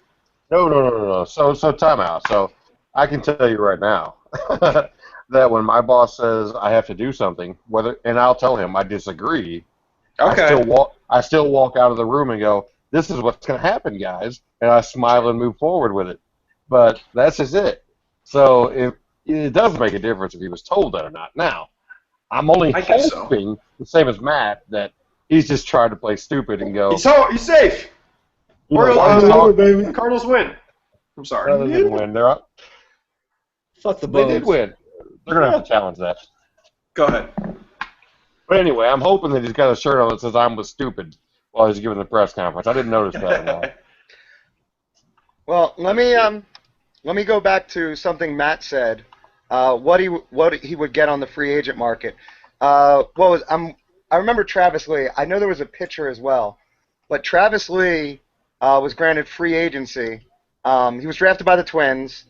No. So time out. So I can tell you right now that when my boss says I have to do something, and I'll tell him I disagree. Okay. I still walk out of the room and go, this is what's going to happen, guys, and I smile and move forward with it. But that's just it. So it does make a difference if he was told that or not. Now, I'm only hoping, the same as Matt, that he's just trying to play stupid and go. He's safe. The Cardinals win. I'm sorry. They didn't win. They're up. Fuck the Bones. They did win. They're going to have to challenge that. Go ahead. But anyway, I'm hoping that he's got a shirt on that says "I'm was stupid" while he's giving the press conference. I didn't notice that at all. Well, let me go back to something Matt said. What he would get on the free agent market. I remember Travis Lee. I know there was a pitcher as well, but Travis Lee was granted free agency. He was drafted by the Twins.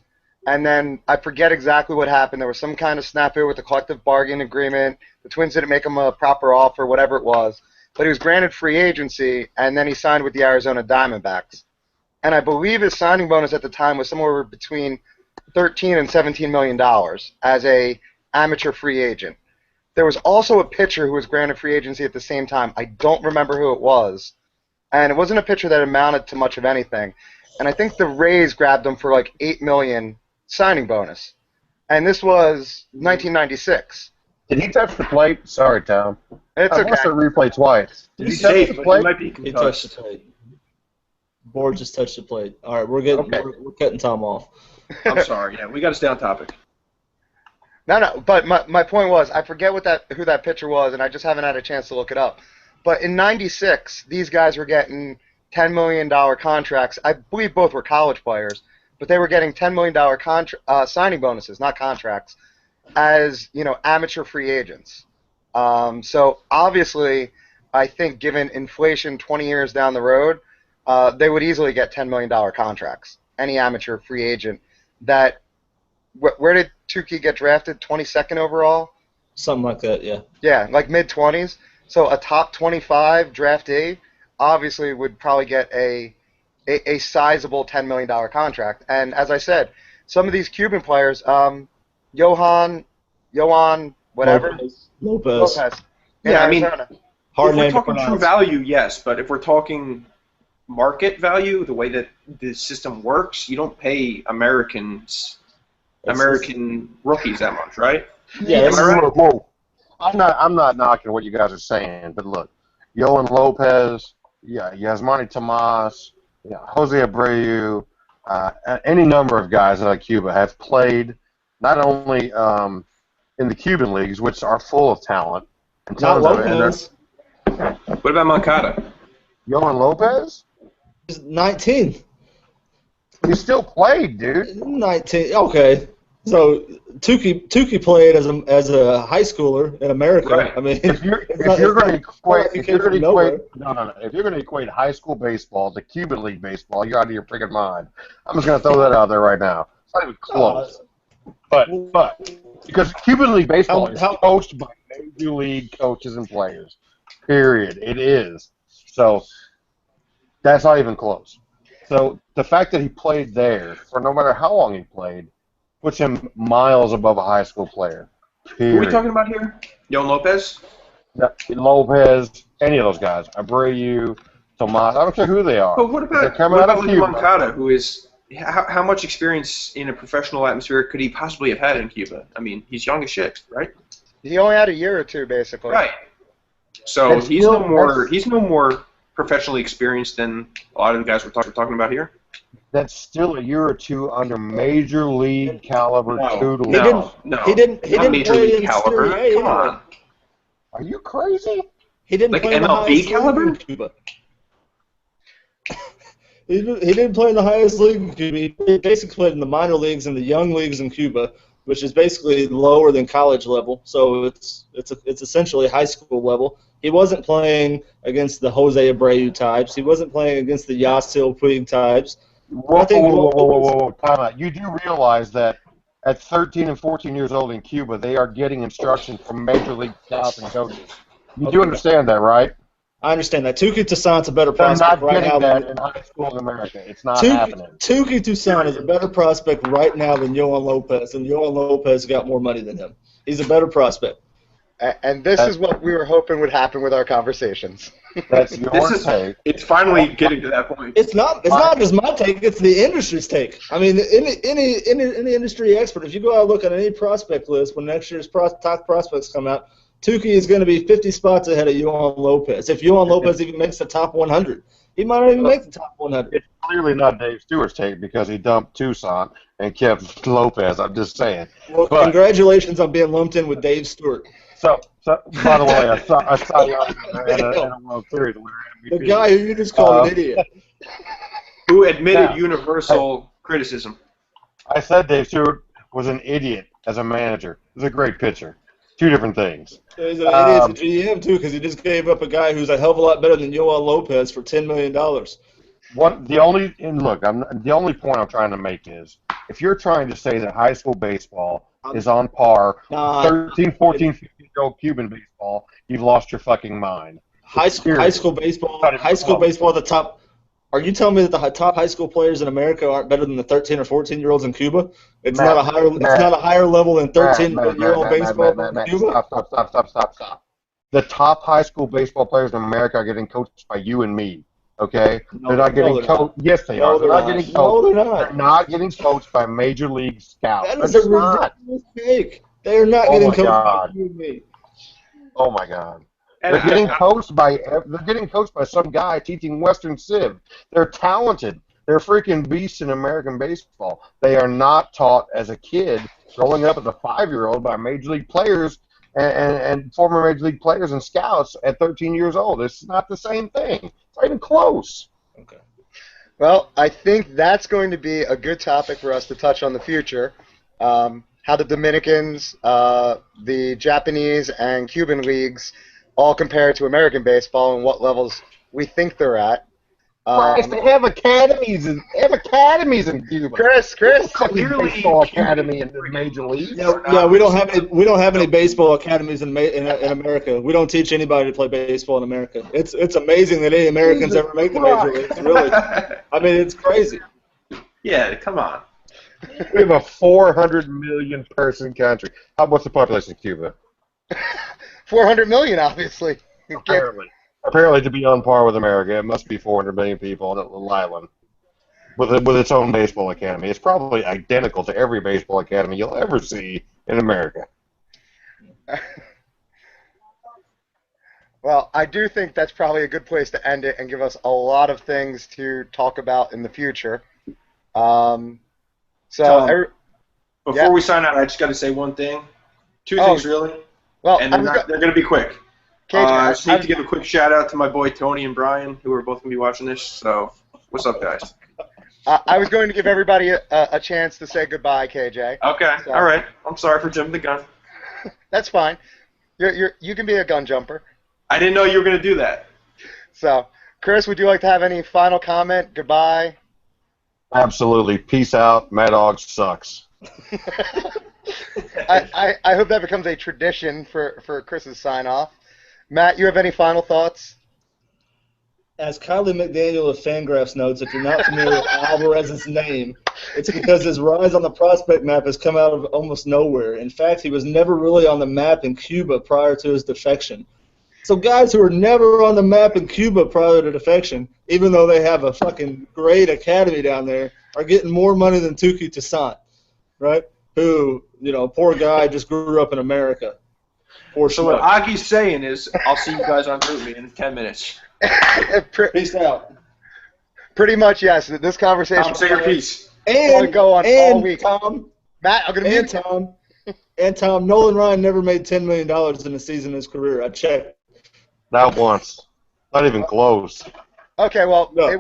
And then I forget exactly what happened. There was some kind of snafu with the collective bargaining agreement. The Twins didn't make him a proper offer, whatever it was. But he was granted free agency, and then he signed with the Arizona Diamondbacks. And I believe his signing bonus at the time was somewhere between $13 and $17 million as a amateur free agent. There was also a pitcher who was granted free agency at the same time. I don't remember who it was. And it wasn't a pitcher that amounted to much of anything. And I think the Rays grabbed him for like $8 million signing bonus. And this was 1996. Did he touch the plate? Sorry, Tom. It's okay. I watched the replay twice. Did he touch the plate? He might be He touched the plate. Board just touched the plate. All right, we're cutting Tom off. I'm sorry. Yeah, we got to stay on topic. No. But my point was, I forget who that pitcher was, and I just haven't had a chance to look it up. But in '96, these guys were getting $10 million contracts. I believe both were college players, but they were getting $10 million signing bonuses, not contracts, as amateur free agents. So obviously, I think given inflation 20 years down the road, they would easily get $10 million contracts. Any amateur free agent. Where did Tukey get drafted? 22nd overall? Something like that, yeah. Yeah, like mid-20s. So a top 25 draftee obviously would probably get a sizable $10 million contract. And as I said, some of these Cuban players, Johan, whatever. Lopez. Yeah, Arizona. if we're talking true value, yes, but if we're talking market value, the way that the system works, you don't pay American rookies that much, right? Yeah, Whoa. I'm not knocking what you guys are saying, but look, Yohan Lopez, Yasmani Tomas, Jose Abreu, any number of guys out of Cuba have played not only in the Cuban leagues, which are full of talent, and tons of it. What about Moncada? Yohan Lopez? He's 19. He still played, dude. 19. Okay. So Tukey played as a high schooler in America. Right. I mean, if you're going to equate high school baseball to Cuban League baseball, you're out of your freaking mind. I'm just going to throw that out there right now. It's not even close. But because Cuban League baseball is coached by major league coaches and players. Period. It is. So that's not even close. So the fact that he played there for no matter how long he played puts him miles above a high school player. Period. Who are we talking about here? Yon Lopez? Lopez, any of those guys. Abreu, Tomas, I don't care who they are. But what If they're about coming out of Luis Cuba, Moncada, who is how much experience in a professional atmosphere could he possibly have had in Cuba? I mean, he's young as shit, right? He only had a year or two, basically. Right. So That's he's still- no more professionally experienced than a lot of the guys we're talking about here. that's still a year or two under major league caliber tutelage. He didn't Not major play league in caliber. Serie A Come anyway. on. Are you crazy? He didn't Like play in the MLB highest caliber? league in Cuba. He didn't play in the highest league in Cuba. He basically played in the minor leagues and the young leagues in Cuba, which is basically lower than college level. So it's essentially high school level. He wasn't playing against the Jose Abreu types. He wasn't playing against the Yasiel Puig types. Whoa, whoa. Time out. You do realize that at 13 and 14 years old in Cuba, they are getting instruction from major league scouts and coaches. You do understand that, right? I understand that. Tuki Toussaint's a better They're prospect not right getting now that than in high school in America. It's not happening. Tuki Toussaint is a better prospect right now than Yohan Lopez, and Yohan Lopez got more money than him. He's a better prospect. And this is what we were hoping would happen with our conversations. That's your take. It's finally getting to that point. It's not just my take. It's the industry's take. I mean, any industry expert, if you go out and look at any prospect list when next year's top prospects come out, Tuki is going to be 50 spots ahead of Yohan Lopez. If Yohan Lopez even makes the top 100, he might not even make the top 100. It's clearly not Dave Stewart's take because he dumped Toussaint and kept Lopez. I'm just saying. Well, congratulations on being lumped in with Dave Stewart. So by the way, I saw you in a World Series winner. The guy who you just called an idiot. Who admitted Now, universal criticism. I said Dave Stewart was an idiot as a manager. He's a great pitcher. Two different things. He's an idiot as a GM, too, because he just gave up a guy who's a hell of a lot better than Yohan Lopez for $10 million. The only point I'm trying to make is, if you're trying to say that high school baseball is on par with 13, 14, 15-year-old Cuban baseball, you've lost your fucking mind. High school baseball at the top. Are you telling me that the top high school players in America aren't better than the 13 or 14-year-olds in Cuba? It's not a higher level than 13-year-old baseball in Cuba. Stop. The top high school baseball players in America are getting coached by you and me. Okay, they're not getting coached. Yes, they are. They're not getting coached. No, they're not. They're not getting coached by major league scouts. That is a ridiculous take. They are not getting coached by you and me. Oh my God. They're getting coached by some guy teaching Western Civ. They're talented. They're freaking beasts in American baseball. They are not taught as a kid growing up as a 5-year-old by major league players and former major league players and scouts at 13 years old. It's not the same thing. It's not even close. Okay. Well, I think that's going to be a good topic for us to touch on the future. How the Dominicans, the Japanese, and Cuban leagues all compare to American baseball and what levels we think they're at. Christ, they have academies in Cuba. Chris, Clearly, baseball academy in the major leagues. Yeah, we don't have any baseball academies in America. We don't teach anybody to play baseball in America. It's amazing that any Americans ever make the major leagues. Really, I mean, it's crazy. Yeah, come on. We have a 400 million person country. What's the population of Cuba? 400 million, obviously. Apparently, to be on par with America, it must be 400 million people on that little island with its own baseball academy. It's probably identical to every baseball academy you'll ever see in America. Well, I do think that's probably a good place to end it and give us a lot of things to talk about in the future. Tom, before we sign out, I just got to say one thing. Two things, really. Well, and they're going to be quick. I just need to give a quick shout out to my boy Tony and Brian, who are both going to be watching this. So, what's up, guys? I was going to give everybody a chance to say goodbye, KJ. Okay, so. All right. I'm sorry for jumping the gun. That's fine. You can be a gun jumper. I didn't know you were going to do that. So, Chris, would you like to have any final comment? Goodbye. Absolutely. Peace out. Mad Dog sucks. I hope that becomes a tradition for Chris's sign off. Matt, you have any final thoughts? As Kylie McDaniel of Fangraphs notes, if you're not familiar with Alvarez's name, it's because his rise on the prospect map has come out of almost nowhere. In fact, he was never really on the map in Cuba prior to his defection. So guys who are never on the map in Cuba prior to defection, even though they have a fucking great academy down there, are getting more money than Tuki Toussaint, right? Who, poor guy just grew up in America. Poor So what schmuck. Aki's saying is, I'll see you guys on Group Me in 10 minutes. Peace out. Pretty much, yes. This conversation Tom, say your piece. will go on all week. Tom, Matt, I'm going to mute you. Tom, Nolan Ryan never made $10 million in a season in his career. I checked. Not once. Not even close. Okay, well, No. it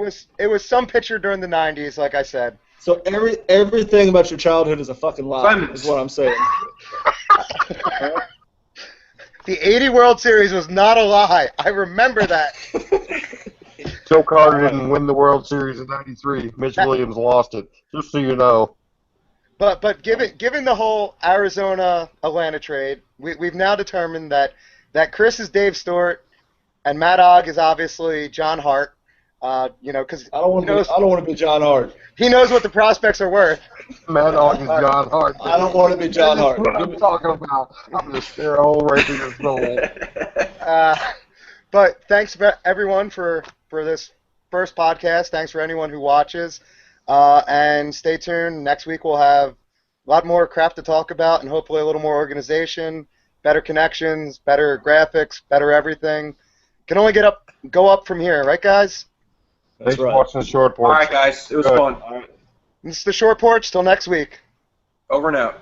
was some pitcher during the 90s, like I said. So everything about your childhood is a fucking lie, Clemens. is what I'm saying. The 80 World Series was not a lie. I remember that. Joe Carter didn't win the World Series in '93. Mitch Williams lost it. Just so you know. But given the whole Arizona-Atlanta trade, we've now determined that Chris is Dave Stewart and Matt Ogg is obviously John Hart. Because I don't want to be John Hart. he knows what the prospects are worth. Matt Ogg is John Hart. I don't want to be John This is Hart. what I'm talking about. I'm going to stare a hole right through your soul. But thanks everyone for this first podcast. Thanks for anyone who watches. And stay tuned. Next week we'll have a lot more crap to talk about and hopefully a little more organization, better connections, better graphics, better everything. Can only go up from here, right, guys? That's Thanks for right. watching the short All porch. right, guys. It was Good. fun. This is the Short Porch. Till next week. Over and out.